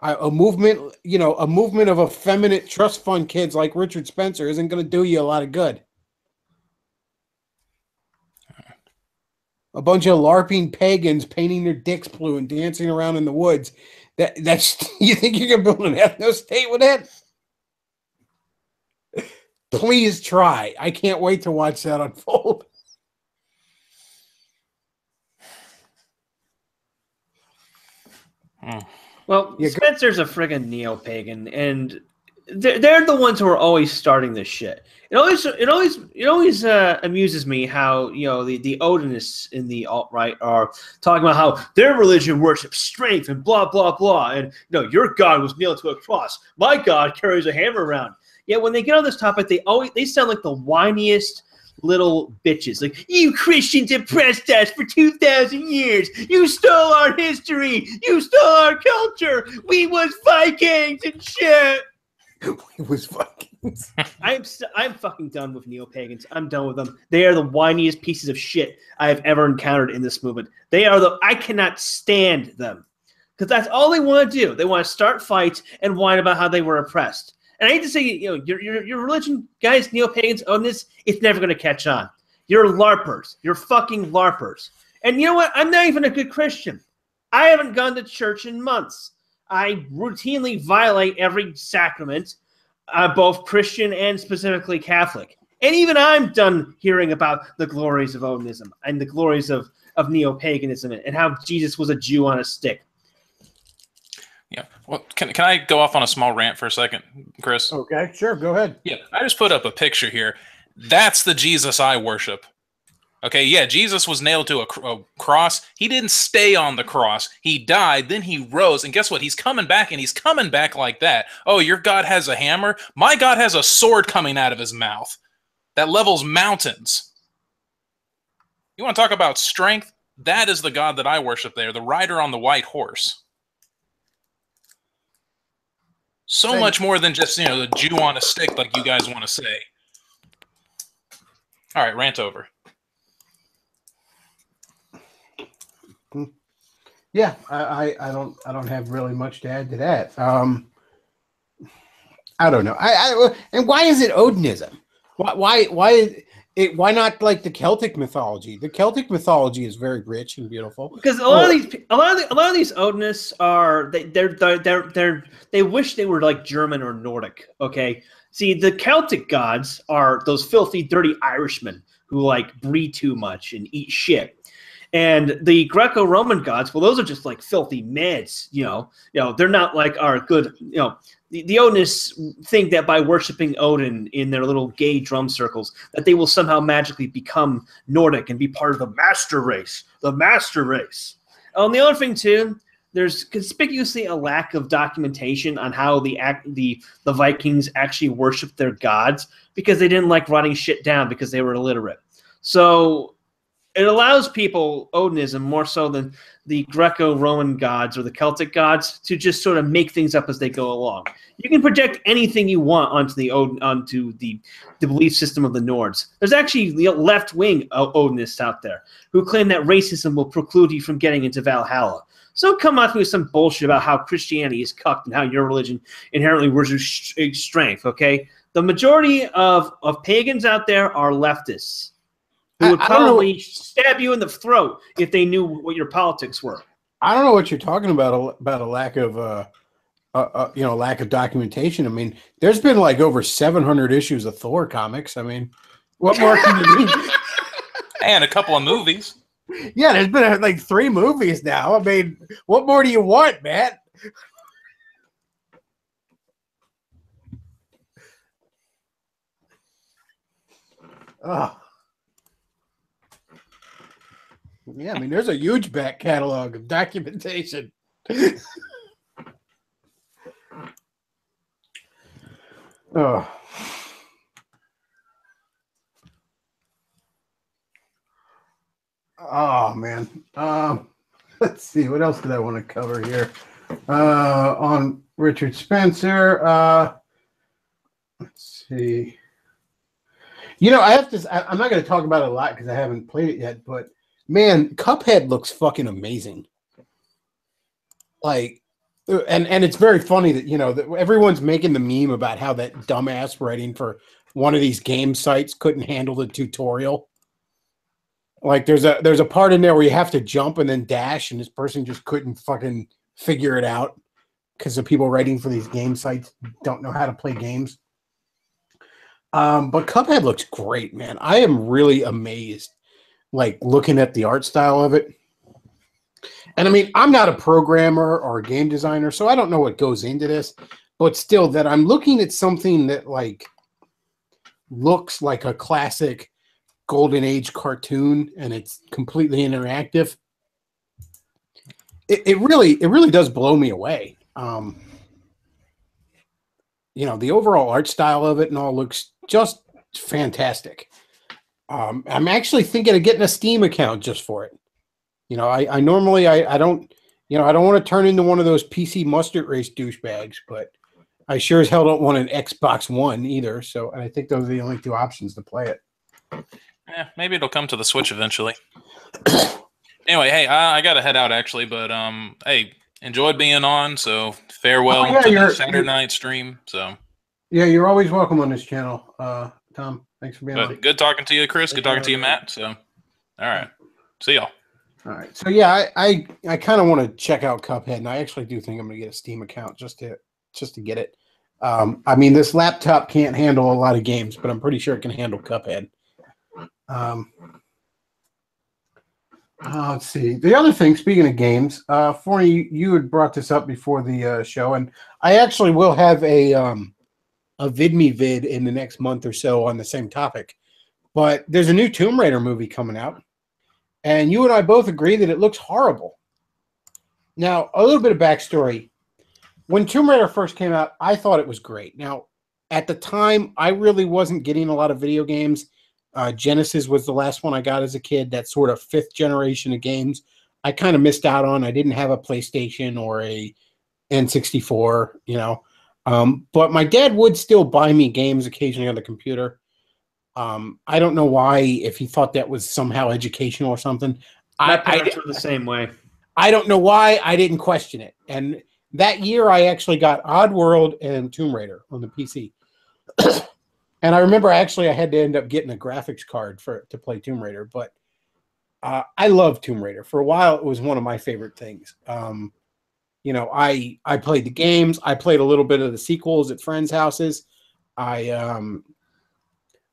A movement, a movement of effeminate trust fund kids like Richard Spencer isn't going to do you a lot of good. A bunch of LARPing pagans painting their dicks blue and dancing around in the woods. That's you think you can build an ethno state with that? Please try. I can't wait to watch that unfold. Well, Spencer's a friggin' neo-pagan, and they're the ones who are always starting this shit. It always amuses me how the Odinists in the alt-right are talking about how their religion worships strength and blah blah blah, and your God was nailed to a cross. My God carries a hammer around. Yet when they get on this topic, they sound like the whiniest little bitches. Like, you Christians oppressed us for 2,000 years. You stole our history. You stole our culture. We was Vikings and shit. We was Vikings. I'm fucking done with neo-pagans. I'm done with them. They are the whiniest pieces of shit I have ever encountered in this movement. I cannot stand them. Because that's all they want to do. They want to start fights and whine about how they were oppressed. And I hate to say, your religion, guys, neo-pagans, own this, it's never going to catch on. You're LARPers. You're fucking LARPers. And you know what? I'm not even a good Christian. I haven't gone to church in months. I routinely violate every sacrament, both Christian and specifically Catholic. And even I'm done hearing about the glories of Odinism and the glories of neo-paganism and how Jesus was a Jew on a stick. Yeah. Well, can I go off on a small rant for a second, Chris? Okay, sure. Go ahead. Yeah. I just put up a picture here. That's the Jesus I worship. Okay, yeah, Jesus was nailed to a cross. He didn't stay on the cross. He died, then he rose, and guess what? He's coming back, and he's coming back like that. Oh, your God has a hammer? My God has a sword coming out of his mouth that levels mountains. You want to talk about strength? That is the God that I worship there, the rider on the white horse. So much more than just, the Jew on a stick like you guys want to say. All right, rant over. Yeah, I don't have really much to add to that. I don't know. And why is it Odinism? Why not like the Celtic mythology? The Celtic mythology is very rich and beautiful. Because a lot of these Odinists are they wish they were like German or Nordic. Okay, see, the Celtic gods are those filthy, dirty Irishmen who like breathe too much and eat shit. And the Greco-Roman gods, well, those are just like filthy meds, they're not like our good, the Odinists think that by worshiping Odin in their little gay drum circles, that they will somehow magically become Nordic and be part of the master race. The master race. And the other thing too, there's conspicuously a lack of documentation on how the Vikings actually worshipped their gods because they didn't like writing shit down because they were illiterate. So it allows people, Odinism, more so than the Greco-Roman gods or the Celtic gods, to just sort of make things up as they go along. You can project anything you want onto the belief system of the Nords. There's actually left-wing Odinists out there who claim that racism will preclude you from getting into Valhalla. So come up with some bullshit about how Christianity is cucked and how your religion inherently worships strength, okay? The majority of pagans out there are leftists who would probably stab you in the throat if they knew what your politics were. I don't know what you're talking about a lack of lack of documentation. I mean, there's been like over 700 issues of Thor comics. I mean, what more can you need? And a couple of movies. Yeah, there's been like 3 movies now. I mean, what more do you want, Matt? Oh. Yeah, I mean, there's a huge back catalog of documentation. Oh. Oh man. Let's see. What else did I want to cover here? On Richard Spencer. Let's see. You know, I have to. I'm not going to talk about it a lot because I haven't played it yet. But man, Cuphead looks fucking amazing. Like, and it's very funny that that everyone's making the meme about how that dumbass writing for one of these game sites couldn't handle the tutorial. Like, there's a part in there where you have to jump and then dash, and this person just couldn't fucking figure it out because the people writing for these game sites don't know how to play games. But Cuphead looks great, man. I am really amazed, like, looking at the art style of it. And I mean, I'm not a programmer or a game designer, so I don't know what goes into this. But still, that I'm looking at something that, like, looks like a classic Golden Age cartoon, and it's completely interactive. It really does blow me away. The overall art style of it and all looks just fantastic. I'm actually thinking of getting a Steam account just for it. I normally I don't I don't want to turn into one of those PC mustard race douchebags, but I sure as hell don't want an Xbox One either. So I think those are the only two options to play it. Yeah, maybe it'll come to the Switch eventually. Anyway, hey, I got to head out actually, but hey, enjoyed being on. So farewell to the Saturday night stream. So yeah, you're always welcome on this channel, Tom. Thanks for being on. Good talking to you, Chris. Good talking to you, Matt. So, all right, see y'all. All right. So yeah, I kind of want to check out Cuphead, and I actually do think I'm going to get a Steam account just to get it. I mean, this laptop can't handle a lot of games, but I'm pretty sure it can handle Cuphead. Let's see. The other thing, speaking of games, Forney, you had brought this up before the show, and I actually will have a VidMe vid in the next month or so on the same topic. But there's a new Tomb Raider movie coming out, and you and I both agree that it looks horrible. Now, a little bit of backstory. When Tomb Raider first came out, I thought it was great. Now, at the time, I really wasn't getting a lot of video games. Genesis was the last one I got as a kid. That sort of fifth generation of games I kind of missed out on. I didn't have a PlayStation or a N64, but my dad would still buy me games occasionally on the computer. I don't know why, if he thought that was somehow educational or something. My parents were the same way. I don't know why. I didn't question it. And that year I actually got Oddworld and Tomb Raider on the PC. And I remember I had to end up getting a graphics card to play Tomb Raider, but I love Tomb Raider. For a while, it was one of my favorite things. I played the games. I played a little bit of the sequels at friends' houses. I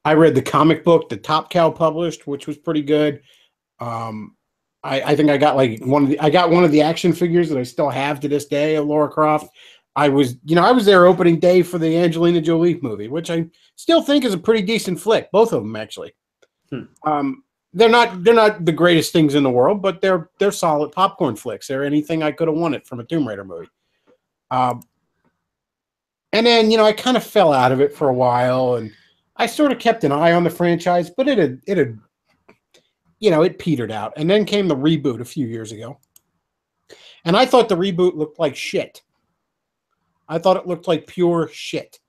read the comic book that Top Cow published, which was pretty good. I think I got one of the action figures that I still have to this day of Lara Croft. I was there opening day for the Angelina Jolie movie, which I still think is a pretty decent flick. Both of them, actually. They're not the greatest things in the world, but they're solid popcorn flicks. They're anything I could have wanted from a Tomb Raider movie. And then I kind of fell out of it for a while, and I sort of kept an eye on the franchise, but it petered out. And then came the reboot a few years ago, and I thought the reboot looked like shit. I thought it looked like pure shit.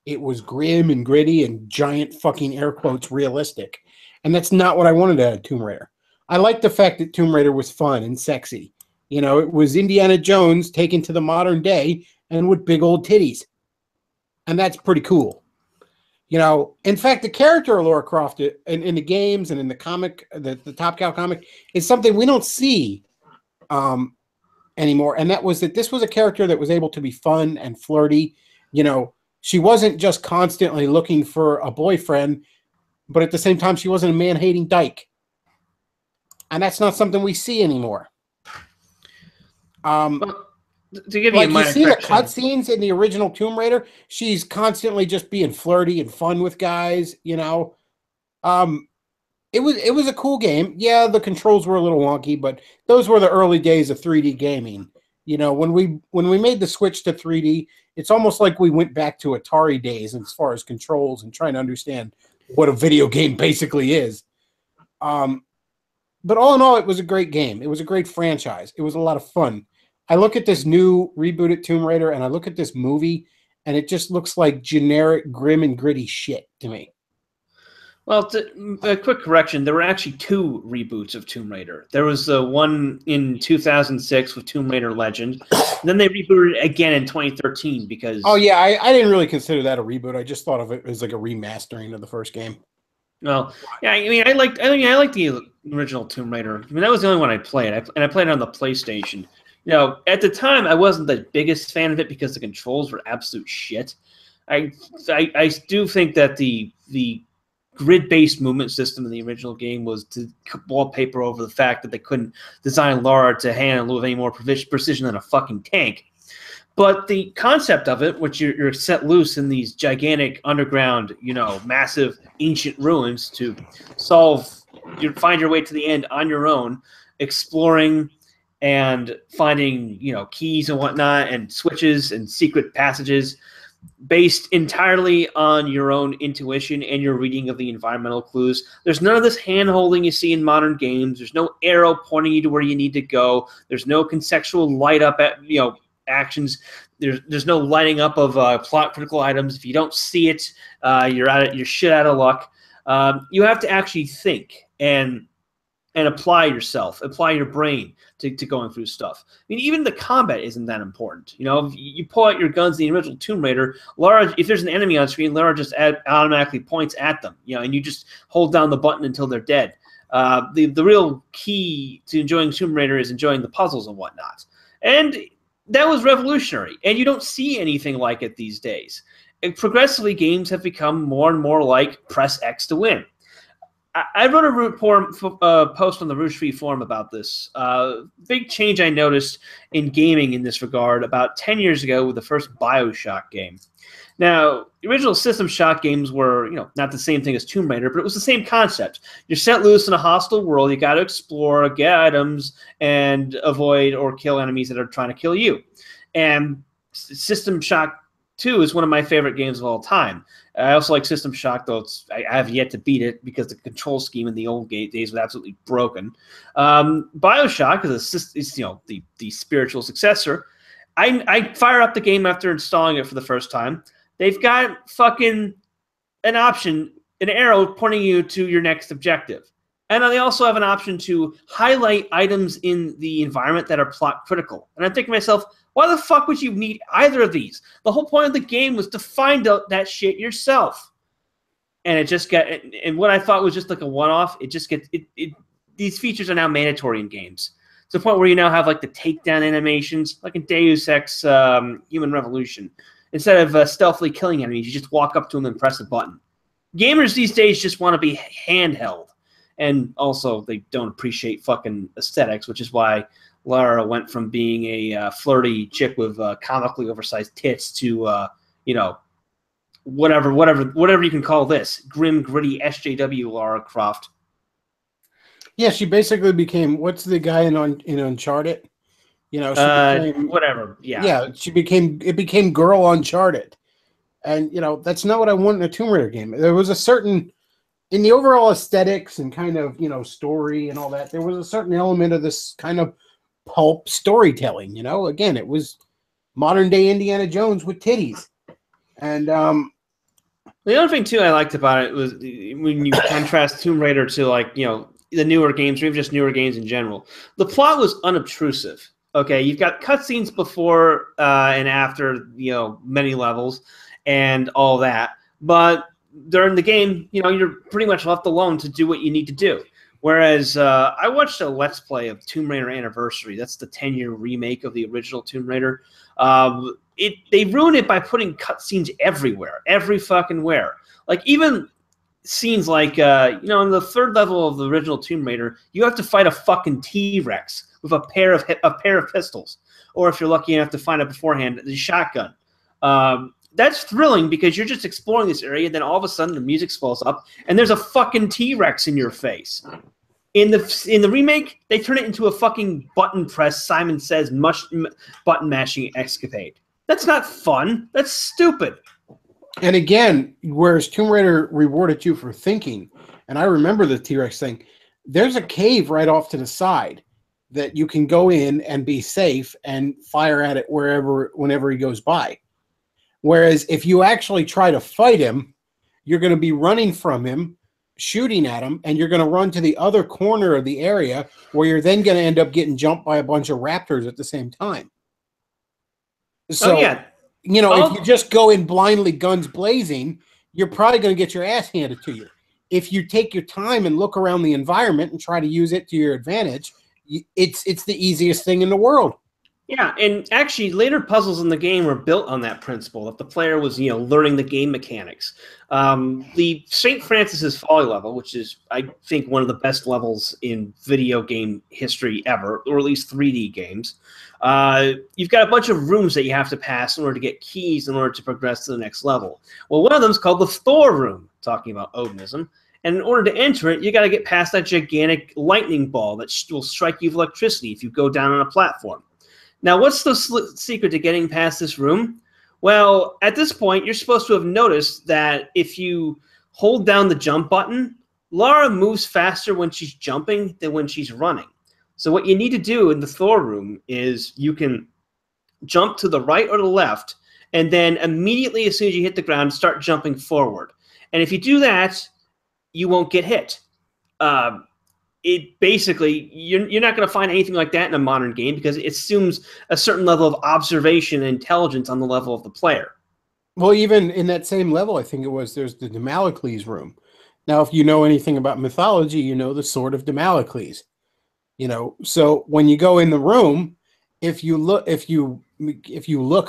It was grim and gritty and giant fucking air quotes realistic. And that's not what I wanted out of Tomb Raider. I liked the fact that Tomb Raider was fun and sexy. It was Indiana Jones taken to the modern day and with big old titties. And that's pretty cool. In fact, the character of Lara Croft in the games and in the comic, the Top Cow comic, is something we don't see anymore. And that was that this was a character that was able to be fun and flirty. She wasn't just constantly looking for a boyfriend, but at the same time, she wasn't a man-hating dyke. And that's not something we see anymore. To give you see the cutscenes in the original Tomb Raider, she's constantly just being flirty and fun with guys, It was a cool game. Yeah, the controls were a little wonky, but those were the early days of 3D gaming. You know, when we made the switch to 3D, it's almost like we went back to Atari days as far as controls and trying to understand what a video game basically is. But all in all, it was a great game. It was a great franchise. It was a lot of fun. I look at this new rebooted Tomb Raider, and I look at this movie, and it just looks like generic, grim and gritty shit to me. Well, a quick correction. There were actually 2 reboots of Tomb Raider. There was one in 2006 with Tomb Raider Legend. Then they rebooted it again in 2013 because... Oh, yeah, I didn't really consider that a reboot. I just thought of it as like a remastering of the first game. Well, yeah, I mean, I liked the original Tomb Raider. I mean, that was the only one I played, and I played it on the PlayStation. You know, at the time, I wasn't the biggest fan of it because the controls were absolute shit. I do think that the grid-based movement system in the original game was to wallpaper over the fact that they couldn't design Lara to handle with any more precision than a fucking tank. But the concept of it, which you're set loose in these gigantic underground, you know, massive ancient ruins to find your way to the end on your own, exploring and finding, you know, keys and whatnot and switches and secret passages based entirely on your own intuition and your reading of the environmental clues. There's none of this hand-holding you see in modern games. There's no arrow pointing you to where you need to go. There's no contextual light-up actions. There's no lighting up of plot critical items. If you don't see it, you're shit out of luck. You have to actually think and apply your brain to going through stuff. I mean, even the combat isn't that important. You know, if you pull out your guns in the original Tomb Raider, Lara, if there's an enemy on screen, Lara just automatically points at them, you know, and you just hold down the button until they're dead. The real key to enjoying Tomb Raider is enjoying the puzzles and whatnot. And that was revolutionary, and you don't see anything like it these days. And progressively, games have become more and more like press X to win. I wrote a post on the Rouge Free forum about this. Big change I noticed in gaming in this regard about 10 years ago with the first BioShock game. Now, the original System Shock games were, you know, not the same thing as Tomb Raider, but it was the same concept. You're set loose in a hostile world. You got to explore, get items, and avoid or kill enemies that are trying to kill you. And System Shock 2 is one of my favorite games of all time. I also like System Shock, though I have yet to beat it because the control scheme in the old days was absolutely broken. BioShock is you know, the spiritual successor. I fire up the game after installing it for the first time. They've got fucking an option, an arrow pointing you to your next objective. And they also have an option to highlight items in the environment that are plot critical. And I'm thinking to myself, why the fuck would you need either of these? The whole point of the game was to find out that shit yourself. And it just got, and what I thought was just like a one-off, it just gets, these features are now mandatory in games. To the point where you now have like the takedown animations, like in Deus Ex Human Revolution. Instead of stealthily killing enemies, you just walk up to them and press a button. Gamers these days just want to be handheld. And also, they don't appreciate fucking aesthetics, which is why Lara went from being a flirty chick with comically oversized tits to, you know, whatever you can call this, grim, gritty SJW Lara Croft. Yeah, she basically became, what's the guy in Uncharted? You know, she became, whatever. Yeah. Yeah, it became Girl Uncharted. And, you know, that's not what I want in a Tomb Raider game. There was a certain, in the overall aesthetics and kind of, you know, story and all that, there was a certain element of this kind of pulp storytelling, you know? Again, it was modern day Indiana Jones with titties. And the other thing too I liked about it was when you contrast Tomb Raider to, like, you know, the newer games or even just newer games in general, the plot was unobtrusive. Okay, you've got cutscenes before and after, you know, many levels and all that, but during the game, you know, you're pretty much left alone to do what you need to do. Whereas I watched a Let's Play of Tomb Raider Anniversary. That's the 10-year remake of the original Tomb Raider. They ruined it by putting cutscenes everywhere, every fucking where. Like, even scenes like, you know, in the third level of the original Tomb Raider, you have to fight a fucking T-Rex with a pair of pistols. Or if you're lucky enough to find it beforehand, the shotgun. That's thrilling because you're just exploring this area, and then all of a sudden the music swells up, and there's a fucking T-Rex in your face. In the remake, they turn it into a fucking button press, Simon Says button mashing escapade. That's not fun. That's stupid. And again, whereas Tomb Raider rewarded you for thinking, and I remember the T-Rex thing, there's a cave right off to the side that you can go in and be safe and fire at it whenever he goes by. Whereas if you actually try to fight him, you're going to be running from him, shooting at him, and you're going to run to the other corner of the area where you're then going to end up getting jumped by a bunch of raptors at the same time. So, if you just go in blindly, guns blazing, you're probably going to get your ass handed to you. If you take your time and look around the environment and try to use it to your advantage, it's the easiest thing in the world. Yeah, and actually, later puzzles in the game were built on that principle. If the player was, learning the game mechanics, the St. Francis's Folly level, which is, I think, one of the best levels in video game history ever, or at least 3D games. You've got a bunch of rooms that you have to pass in order to get keys in order to progress to the next level. Well, one of them is called the Thor room, talking about Odinism. And in order to enter it, you got to get past that gigantic lightning ball that will strike you with electricity if you go down on a platform. Now, what's the secret to getting past this room? Well, at this point, you're supposed to have noticed that if you hold down the jump button, Lara moves faster when she's jumping than when she's running. So what you need to do in the Thor room is you can jump to the right or the left, and then immediately as soon as you hit the ground, start jumping forward. And if you do that, you won't get hit. It basically, you're not going to find anything like that in a modern game because it assumes a certain level of observation and intelligence on the level of the player. Well, even in that same level, I think there's the Damocles room. Now, if you know anything about mythology, you know the Sword of Damocles. So when you go in the room, if you look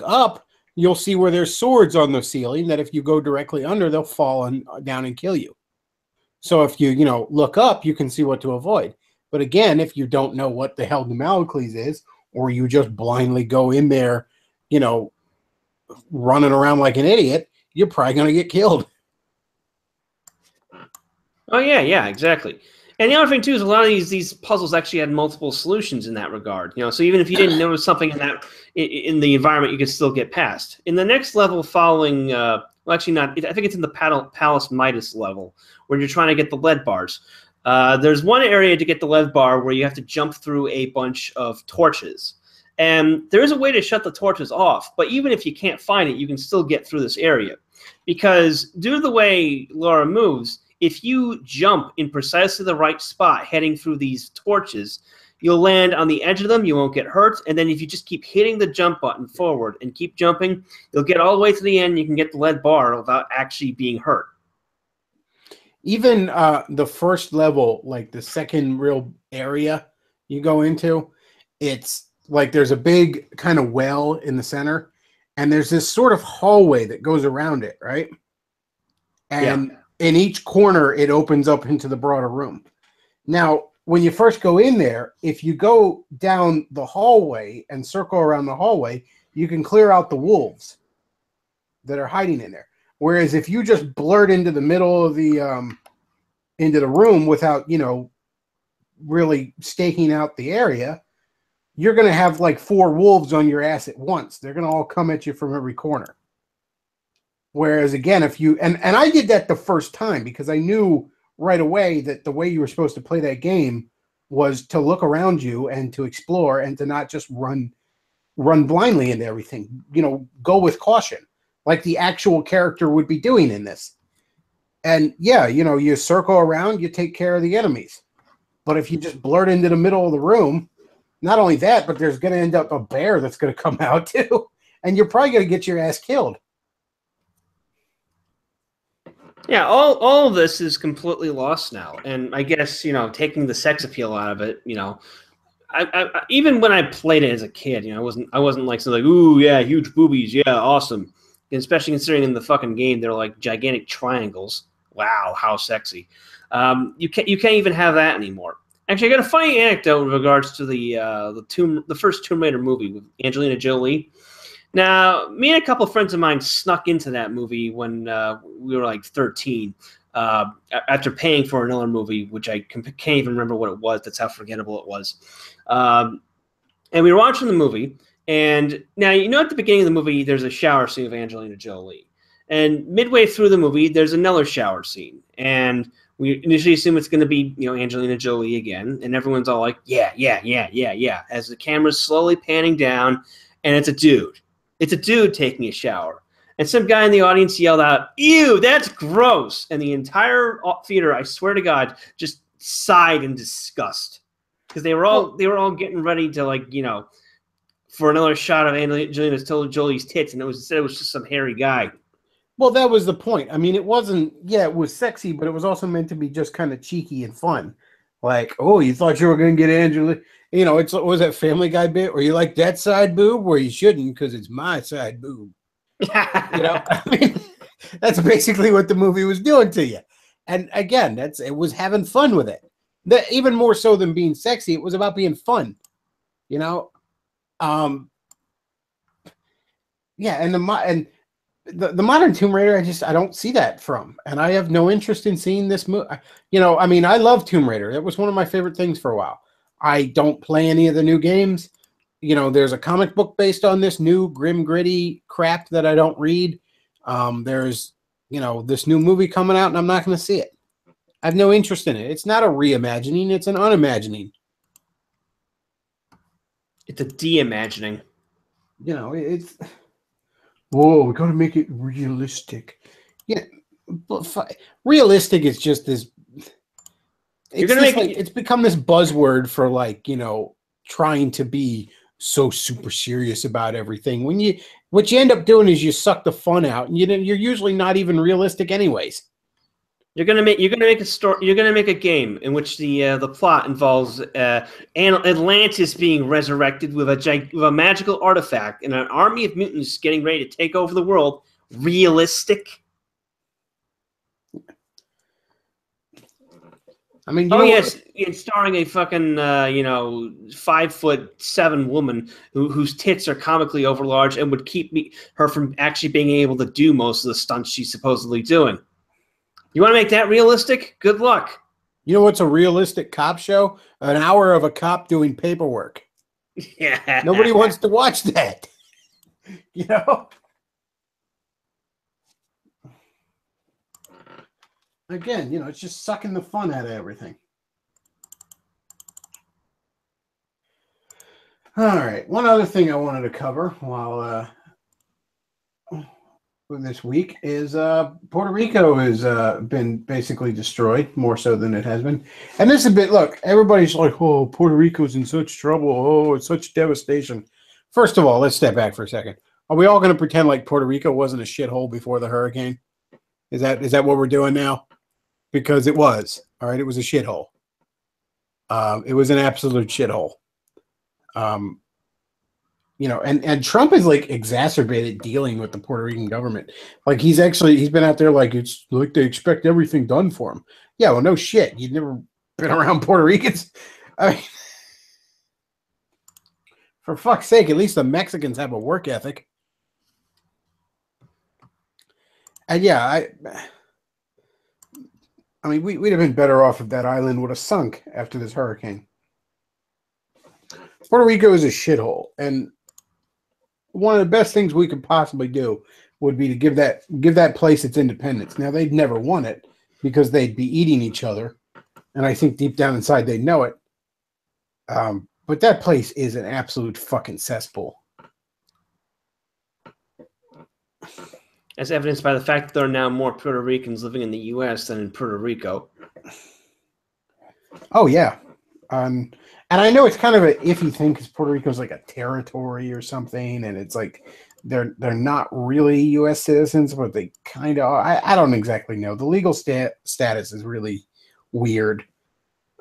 up, you'll see where there's swords on the ceiling that if you go directly under, they'll fall down and kill you. So if you look up, you can see what to avoid. But again, if you don't know what the hell Damocles is, or you just blindly go in there, running around like an idiot, you're probably going to get killed. Oh yeah, exactly. And the other thing too is a lot of these puzzles actually had multiple solutions in that regard. So even if you didn't notice something in the environment, you could still get past. In the next level following, well, actually not. I think it's in the Palace Midas level where you're trying to get the lead bars. There's one area to get the lead bar where you have to jump through a bunch of torches. And there is a way to shut the torches off, but even if you can't find it, you can still get through this area. Because due to the way Lara moves, if you jump in precisely the right spot heading through these torches, you'll land on the edge of them, you won't get hurt, and then if you just keep hitting the jump button forward and keep jumping, you'll get all the way to the end, you can get the lead bar without actually being hurt. Even the first level, like the second real area you go into, it's like there's a big kind of well in the center, and there's this sort of hallway that goes around it, right? And in each corner, it opens up into the broader room. Now, when you first go in there, if you go down the hallway and circle around the hallway, you can clear out the wolves that are hiding in there. Whereas if you just blurt into the middle of the room without, really staking out the area, you're going to have like 4 wolves on your ass at once. They're going to all come at you from every corner. Whereas again, if you and I did that the first time because I knew right away that the way you were supposed to play that game was to look around you and to explore and to not just run blindly into everything. Go with caution, like the actual character would be doing in this. And yeah, you circle around, you take care of the enemies. But if you just blurt into the middle of the room, not only that, but there's going to end up a bear that's going to come out too, and you're probably going to get your ass killed. Yeah, all of this is completely lost now, and I guess taking the sex appeal out of it, I even when I played it as a kid, I wasn't like something like, ooh yeah, huge boobies, yeah, awesome, and especially considering in the fucking game they're like gigantic triangles. Wow, how sexy! You can't even have that anymore. Actually, I got a funny anecdote with regards to the first Tomb Raider movie with Angelina Jolie. Now, me and a couple of friends of mine snuck into that movie when we were like 13. after paying for another movie, which I can't even remember what it was. That's how forgettable it was. And we were watching the movie, and now at the beginning of the movie, there's a shower scene of Angelina Jolie, and midway through the movie, there's another shower scene, and we initially assume it's going to be Angelina Jolie again, and everyone's all like, yeah, as the camera's slowly panning down, and it's a dude. It's a dude taking a shower. And some guy in the audience yelled out, "Ew, that's gross!" And the entire theater, I swear to God, just sighed in disgust because they were all getting ready to for another shot of Angelina Jolie's tits, and it was just some hairy guy. Well, that was the point. I mean, it wasn't. Yeah, it was sexy, but it was also meant to be just kind of cheeky and fun. Like, oh, you thought you were going to get Angelina? It was that Family Guy bit where you like that side boob, where you shouldn't because it's my side boob. I mean, that's basically what the movie was doing to you. And again, it was having fun with it. That even more so than being sexy, it was about being fun. Yeah, and the modern Tomb Raider, I don't see that from, and I have no interest in seeing this movie. I mean, I love Tomb Raider. It was one of my favorite things for a while. I don't play any of the new games. There's a comic book based on this new grim gritty crap that I don't read. There's, this new movie coming out, and I'm not going to see it. I have no interest in it. It's not a reimagining. It's an unimagining. It's a de-imagining. It's... Whoa, we got to make it realistic. Yeah, but realistic is just this... It's become this buzzword for, trying to be so super serious about everything. What you end up doing is you suck the fun out, and you're usually not even realistic anyways. You're gonna make a story. You're gonna make a game in which the plot involves Atlantis being resurrected with a magical artifact and an army of mutants getting ready to take over the world. Realistic. I mean, yes, it's starring a fucking 5'7" woman whose tits are comically overlarge and would keep her from actually being able to do most of the stunts she's supposedly doing. You want to make that realistic? Good luck. You know what's a realistic cop show? An hour of a cop doing paperwork. Yeah. Nobody wants to watch that. Again, it's just sucking the fun out of everything. All right. One other thing I wanted to cover while this week is Puerto Rico has been basically destroyed, more so than it has been. And this is a bit, look, everybody's like, oh, Puerto Rico's in such trouble. Oh, it's such devastation. First of all, let's step back for a second. Are we all going to pretend like Puerto Rico wasn't a shithole before the hurricane? Is that what we're doing now? Because it was. All right, it was a shithole. It was an absolute shithole. And Trump has exacerbated dealing with the Puerto Rican government. He's been out there it's like they expect everything done for him. Yeah, well, no shit. You've never been around Puerto Ricans. I mean, for fuck's sake, at least the Mexicans have a work ethic. And yeah, I mean, we'd have been better off if that island would have sunk after this hurricane. Puerto Rico is a shithole, and one of the best things we could possibly do would be to give that place its independence. Now, they'd never want it because they'd be eating each other, and I think deep down inside they know it. But that place is an absolute fucking cesspool. As evidenced by the fact that there are now more Puerto Ricans living in the U.S. than in Puerto Rico. Oh, yeah. And I know it's kind of an iffy thing because Puerto Rico is like a territory or something, and it's like they're not really U.S. citizens, but they kind of are. I don't exactly know. The legal status is really weird.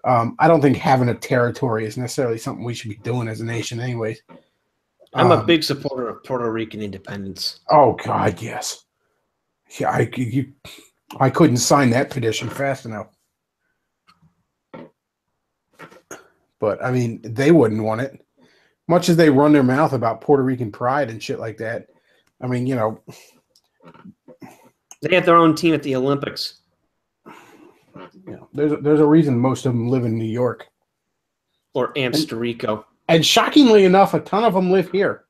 I don't think having a territory is necessarily something we should be doing as a nation anyways. I'm a big supporter of Puerto Rican independence. Oh, God, yes. Yeah, I couldn't sign that petition fast enough. But, I mean, they wouldn't want it. Much as they run their mouth about Puerto Rican pride and shit like that. I mean, They have their own team at the Olympics. You know, there's a reason most of them live in New York or Amsterdam. And shockingly enough, a ton of them live here.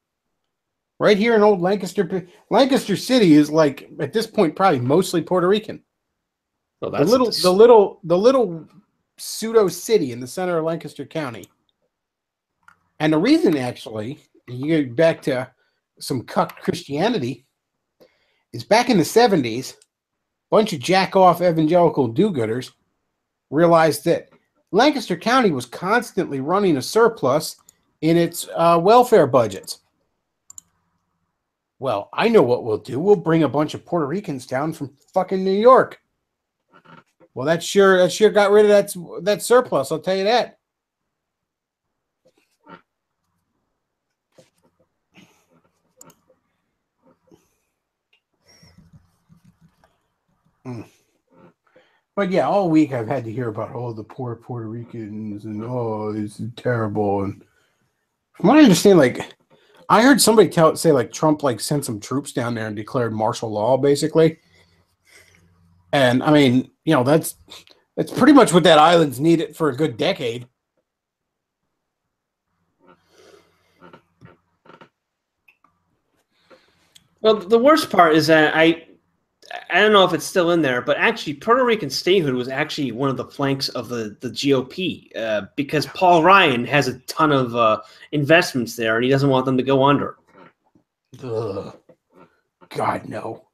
Right here in old Lancaster. Lancaster City is like at this point probably mostly Puerto Rican. Well, the little pseudo city in the center of Lancaster County. And the reason, actually, you get back to some cucked Christianity, is back in the 70s, a bunch of jack-off evangelical do-gooders realized that Lancaster County was constantly running a surplus in its welfare budgets. Well, I know what we'll do. We'll bring a bunch of Puerto Ricans down from fucking New York. Well, that sure got rid of that surplus, I'll tell you that. But yeah, all week I've had to hear about the poor Puerto Ricans and this is terrible. And from what I understand, like I heard somebody say like Trump like sent some troops down there and declared martial law basically. And I mean, you know, that's pretty much what that island's needed for a good decade. Well, the worst part is that I don't know if it's still in there, but actually Puerto Rican statehood was actually one of the planks of the GOP because Paul Ryan has a ton of investments there and he doesn't want them to go under. Ugh. God, no.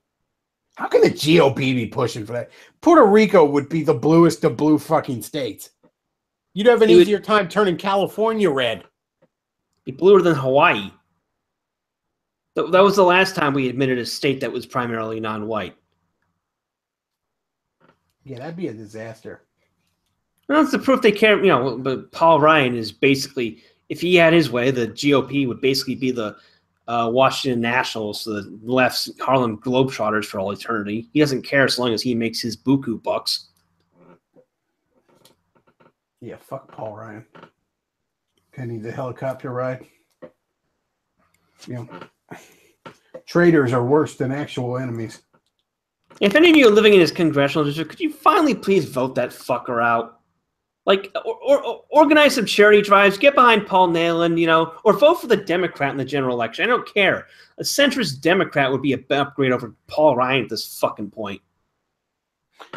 How can the GOP be pushing for that? Puerto Rico would be the bluest of blue fucking states. You'd have an easier time turning California red. Be bluer than Hawaii. That was the last time we admitted a state that was primarily non-white. Yeah, that'd be a disaster. Well, that's the proof they care. You know, but Paul Ryan is basically, if he had his way, the GOP would basically be the Washington Nationals, the left's Harlem Globetrotters for all eternity. He doesn't care as long as he makes his buku bucks. Yeah, fuck Paul Ryan. Guy needs a helicopter ride. You know, traitors are worse than actual enemies. If any of you are living in his congressional district, could you finally please vote that fucker out? Like, or organize some charity drives, get behind Paul Nehlen, you know, or vote for the Democrat in the general election. I don't care. A centrist Democrat would be an upgrade over Paul Ryan at this fucking point.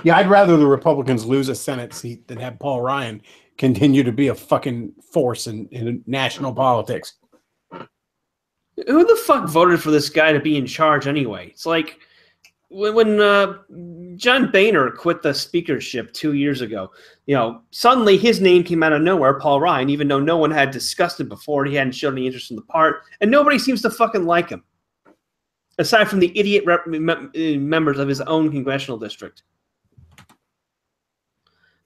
Yeah, I'd rather the Republicans lose a Senate seat than have Paul Ryan continue to be a fucking force in national politics. Who the fuck voted for this guy to be in charge anyway? It's like when John Boehner quit the speakership 2 years ago, you know, suddenly his name came out of nowhere, Paul Ryan, even though no one had discussed it before. He hadn't shown any interest in the part, and nobody seems to fucking like him, aside from the idiot members of his own congressional district.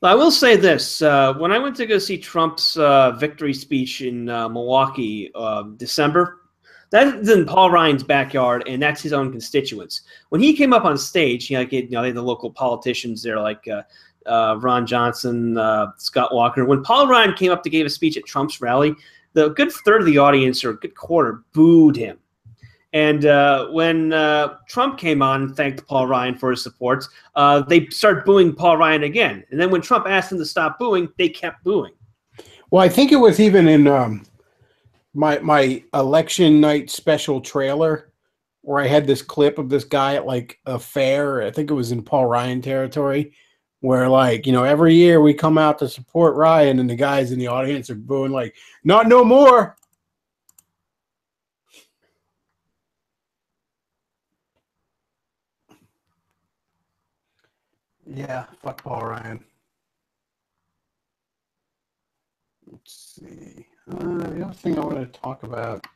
Well, I will say this. When I went to go see Trump's victory speech in Milwaukee December, that's in Paul Ryan's backyard, and that's his own constituents. When he came up on stage, they had the local politicians there, like Ron Johnson, Scott Walker. When Paul Ryan came up to give a speech at Trump's rally, the good third of the audience, or a good quarter, booed him. And when Trump came on and thanked Paul Ryan for his support, they started booing Paul Ryan again. And then when Trump asked them to stop booing, they kept booing. Well, I think it was even in my election night special trailer where I had this clip of this guy at like a fair. I think it was in Paul Ryan territory where, like, you know, every year we come out to support Ryan and the guys in the audience are booing like, not no more. Yeah, fuck Paul Ryan. Let's see. The other thing I want to talk about,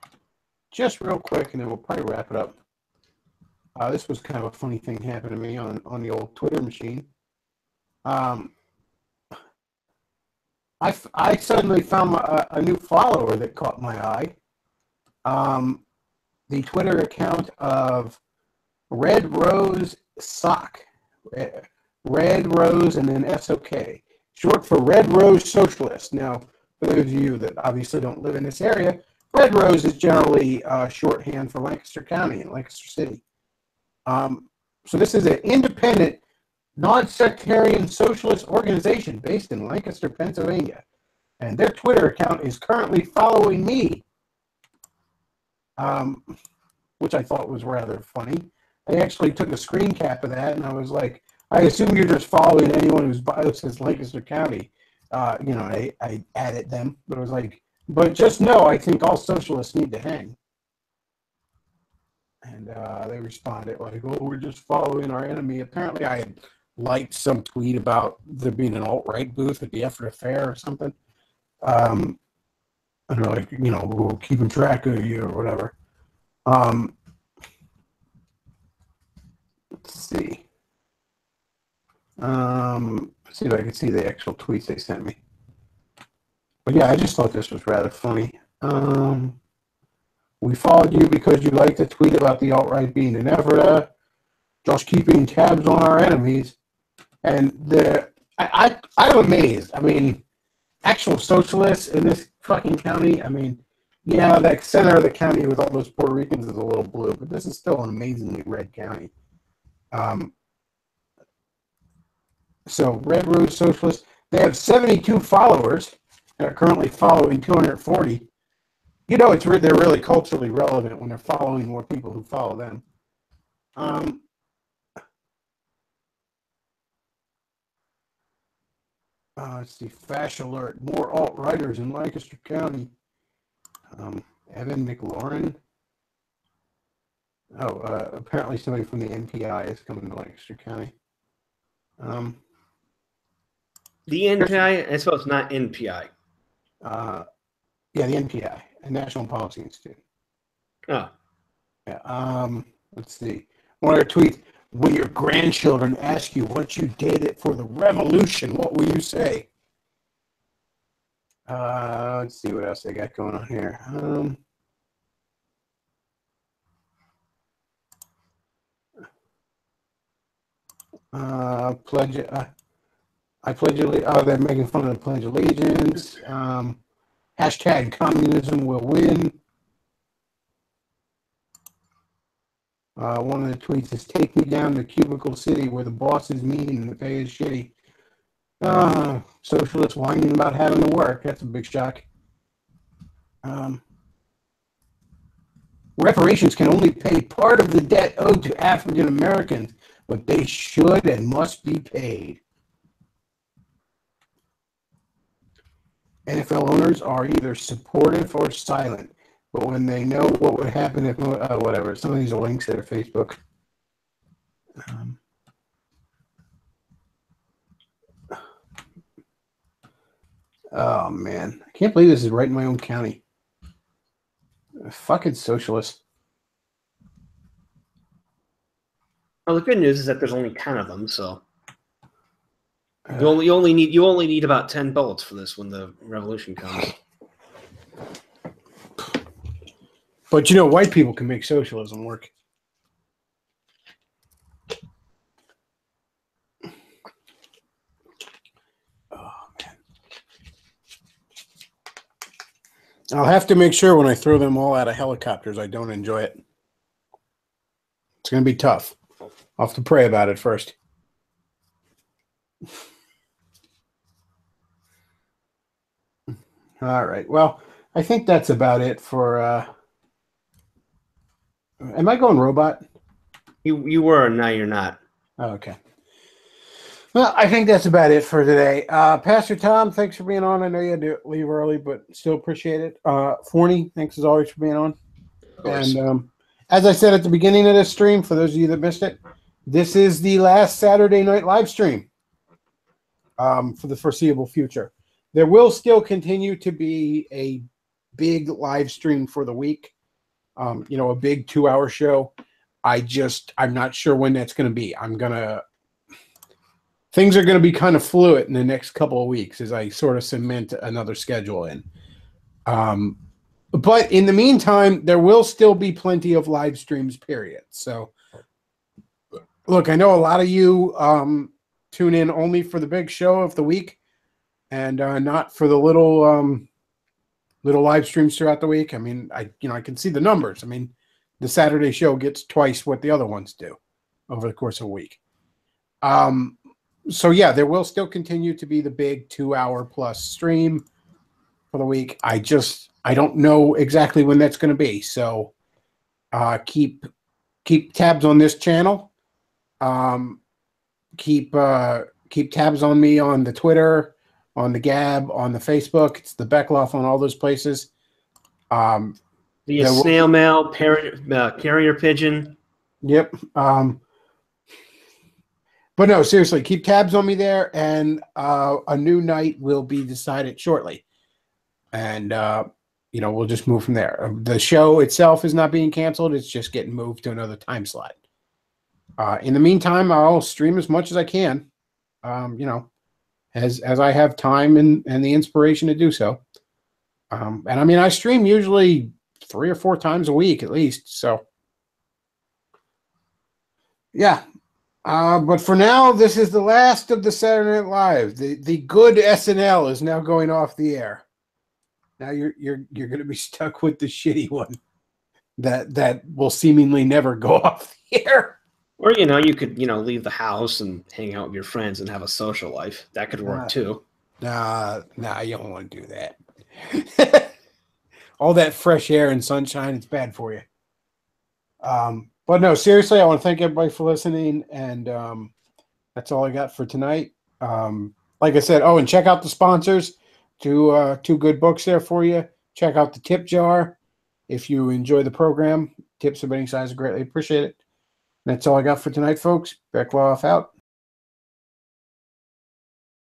just real quick, and then we'll probably wrap it up. This was kind of a funny thing happened to me on the old Twitter machine. I suddenly found a new follower that caught my eye. The Twitter account of Red Rose Sock. Red Rose and then SOK. Short for Red Rose Socialist. Now, for those of you that obviously don't live in this area, Red Rose is generally shorthand for Lancaster County and Lancaster City. So this is an independent non-sectarian socialist organization based in Lancaster, Pennsylvania. And their Twitter account is currently following me, which I thought was rather funny. I actually took a screen cap of that, and I was like, I assume you're just following anyone whose bio says Lancaster County. I added them, but it was like, but just know, I think all socialists need to hang. And they responded like, oh, we're just following our enemy. Apparently I had liked some tweet about there being an alt-right booth at the Effort Fair or something. And they're like, we're keeping track of you or whatever. Let's see. Let's see if I can see the actual tweets they sent me. But yeah, I just thought this was rather funny. We followed you because you like to tweet about the alt-right being an effort, just keeping tabs on our enemies. And I'm amazed. I mean, actual socialists in this fucking county, I mean, yeah, the center of the county with all those Puerto Ricans is a little blue, but this is still an amazingly red county. So Red Rose Socialists, they have 72 followers and are currently following 240. They're really culturally relevant when they're following more people who follow them. Let's see, Fash Alert, more alt-righters in Lancaster County. Evan McLaurin. Apparently somebody from the NPI is coming to Lancaster County. The NPI, I suppose not NPI. Yeah, the NPI, a National Policy Institute. Oh. Yeah. Let's see. One of their tweets, when your grandchildren ask you what you did for the revolution, what will you say? Let's see what else they got going on here. I pledge allegiance. Oh, they're making fun of the Pledge of Allegiance. Hashtag communism will win. One of the tweets is, take me down to Cubicle City where the boss is mean and the pay is shitty. Socialists whining about having to work. That's a big shock. Reparations can only pay part of the debt owed to African Americans, but they should and must be paid. NFL owners are either supportive or silent, but when they know what would happen if, whatever, some of these are links that are Facebook. Oh, man. I can't believe this is right in my own county. Fucking socialists. Well, the good news is that there's only 10 of them, so you only need about 10 bullets for this when the revolution comes. But white people can make socialism work. Oh, man. I'll have to make sure when I throw them all out of helicopters, I don't enjoy it. It's going to be tough. I'll have to pray about it first. All right. Well, I think that's about it for... Am I going robot? You were, now you're not. Oh, okay. Well, I think that's about it for today. Pastor Tom, thanks for being on. I know you had to leave early, but still appreciate it. Forney, thanks as always for being on. And as I said at the beginning of this stream, for those of you that missed it, this is the last Saturday night live stream for the foreseeable future. There will still continue to be a big live stream for the week. A big 2-hour show. I'm not sure when that's going to be. Things are going to be kind of fluid in the next couple of weeks as I sort of cement another schedule in. But in the meantime, there will still be plenty of live streams, period. So, look, I know a lot of you tune in only for the big show of the week and not for the little live streams throughout the week. I mean, I can see the numbers. I mean, the Saturday show gets twice what the other ones do over the course of a week. So yeah, there will still continue to be the big 2-hour plus stream for the week. I don't know exactly when that's going to be. So keep tabs on this channel. Keep tabs on me on the Twitter, on the Gab, on the Facebook. It's the Bechtloff on all those places. Via snail mail, carrier pigeon. Yep. But no, seriously, keep tabs on me there, and a new night will be decided shortly. And, we'll just move from there. The show itself is not being canceled. It's just getting moved to another time slot. In the meantime, I'll stream as much as I can, as I have time and the inspiration to do so. And I mean, I stream usually 3 or 4 times a week at least. So, yeah. But for now, this is the last of the Saturday Night Live. The good SNL is now going off the air. Now you're going to be stuck with the shitty one that will seemingly never go off the air. Or you could leave the house and hang out with your friends and have a social life. That could work too. Nah, you don't want to do that. All that fresh air and sunshine, it's bad for you. But no, seriously, I want to thank everybody for listening, and that's all I got for tonight. Like I said, and check out the sponsors. Two good books there for you. Check out the tip jar if you enjoy the program. Tips of any size are greatly appreciated. That's all I got for tonight, folks. Bechtloff out.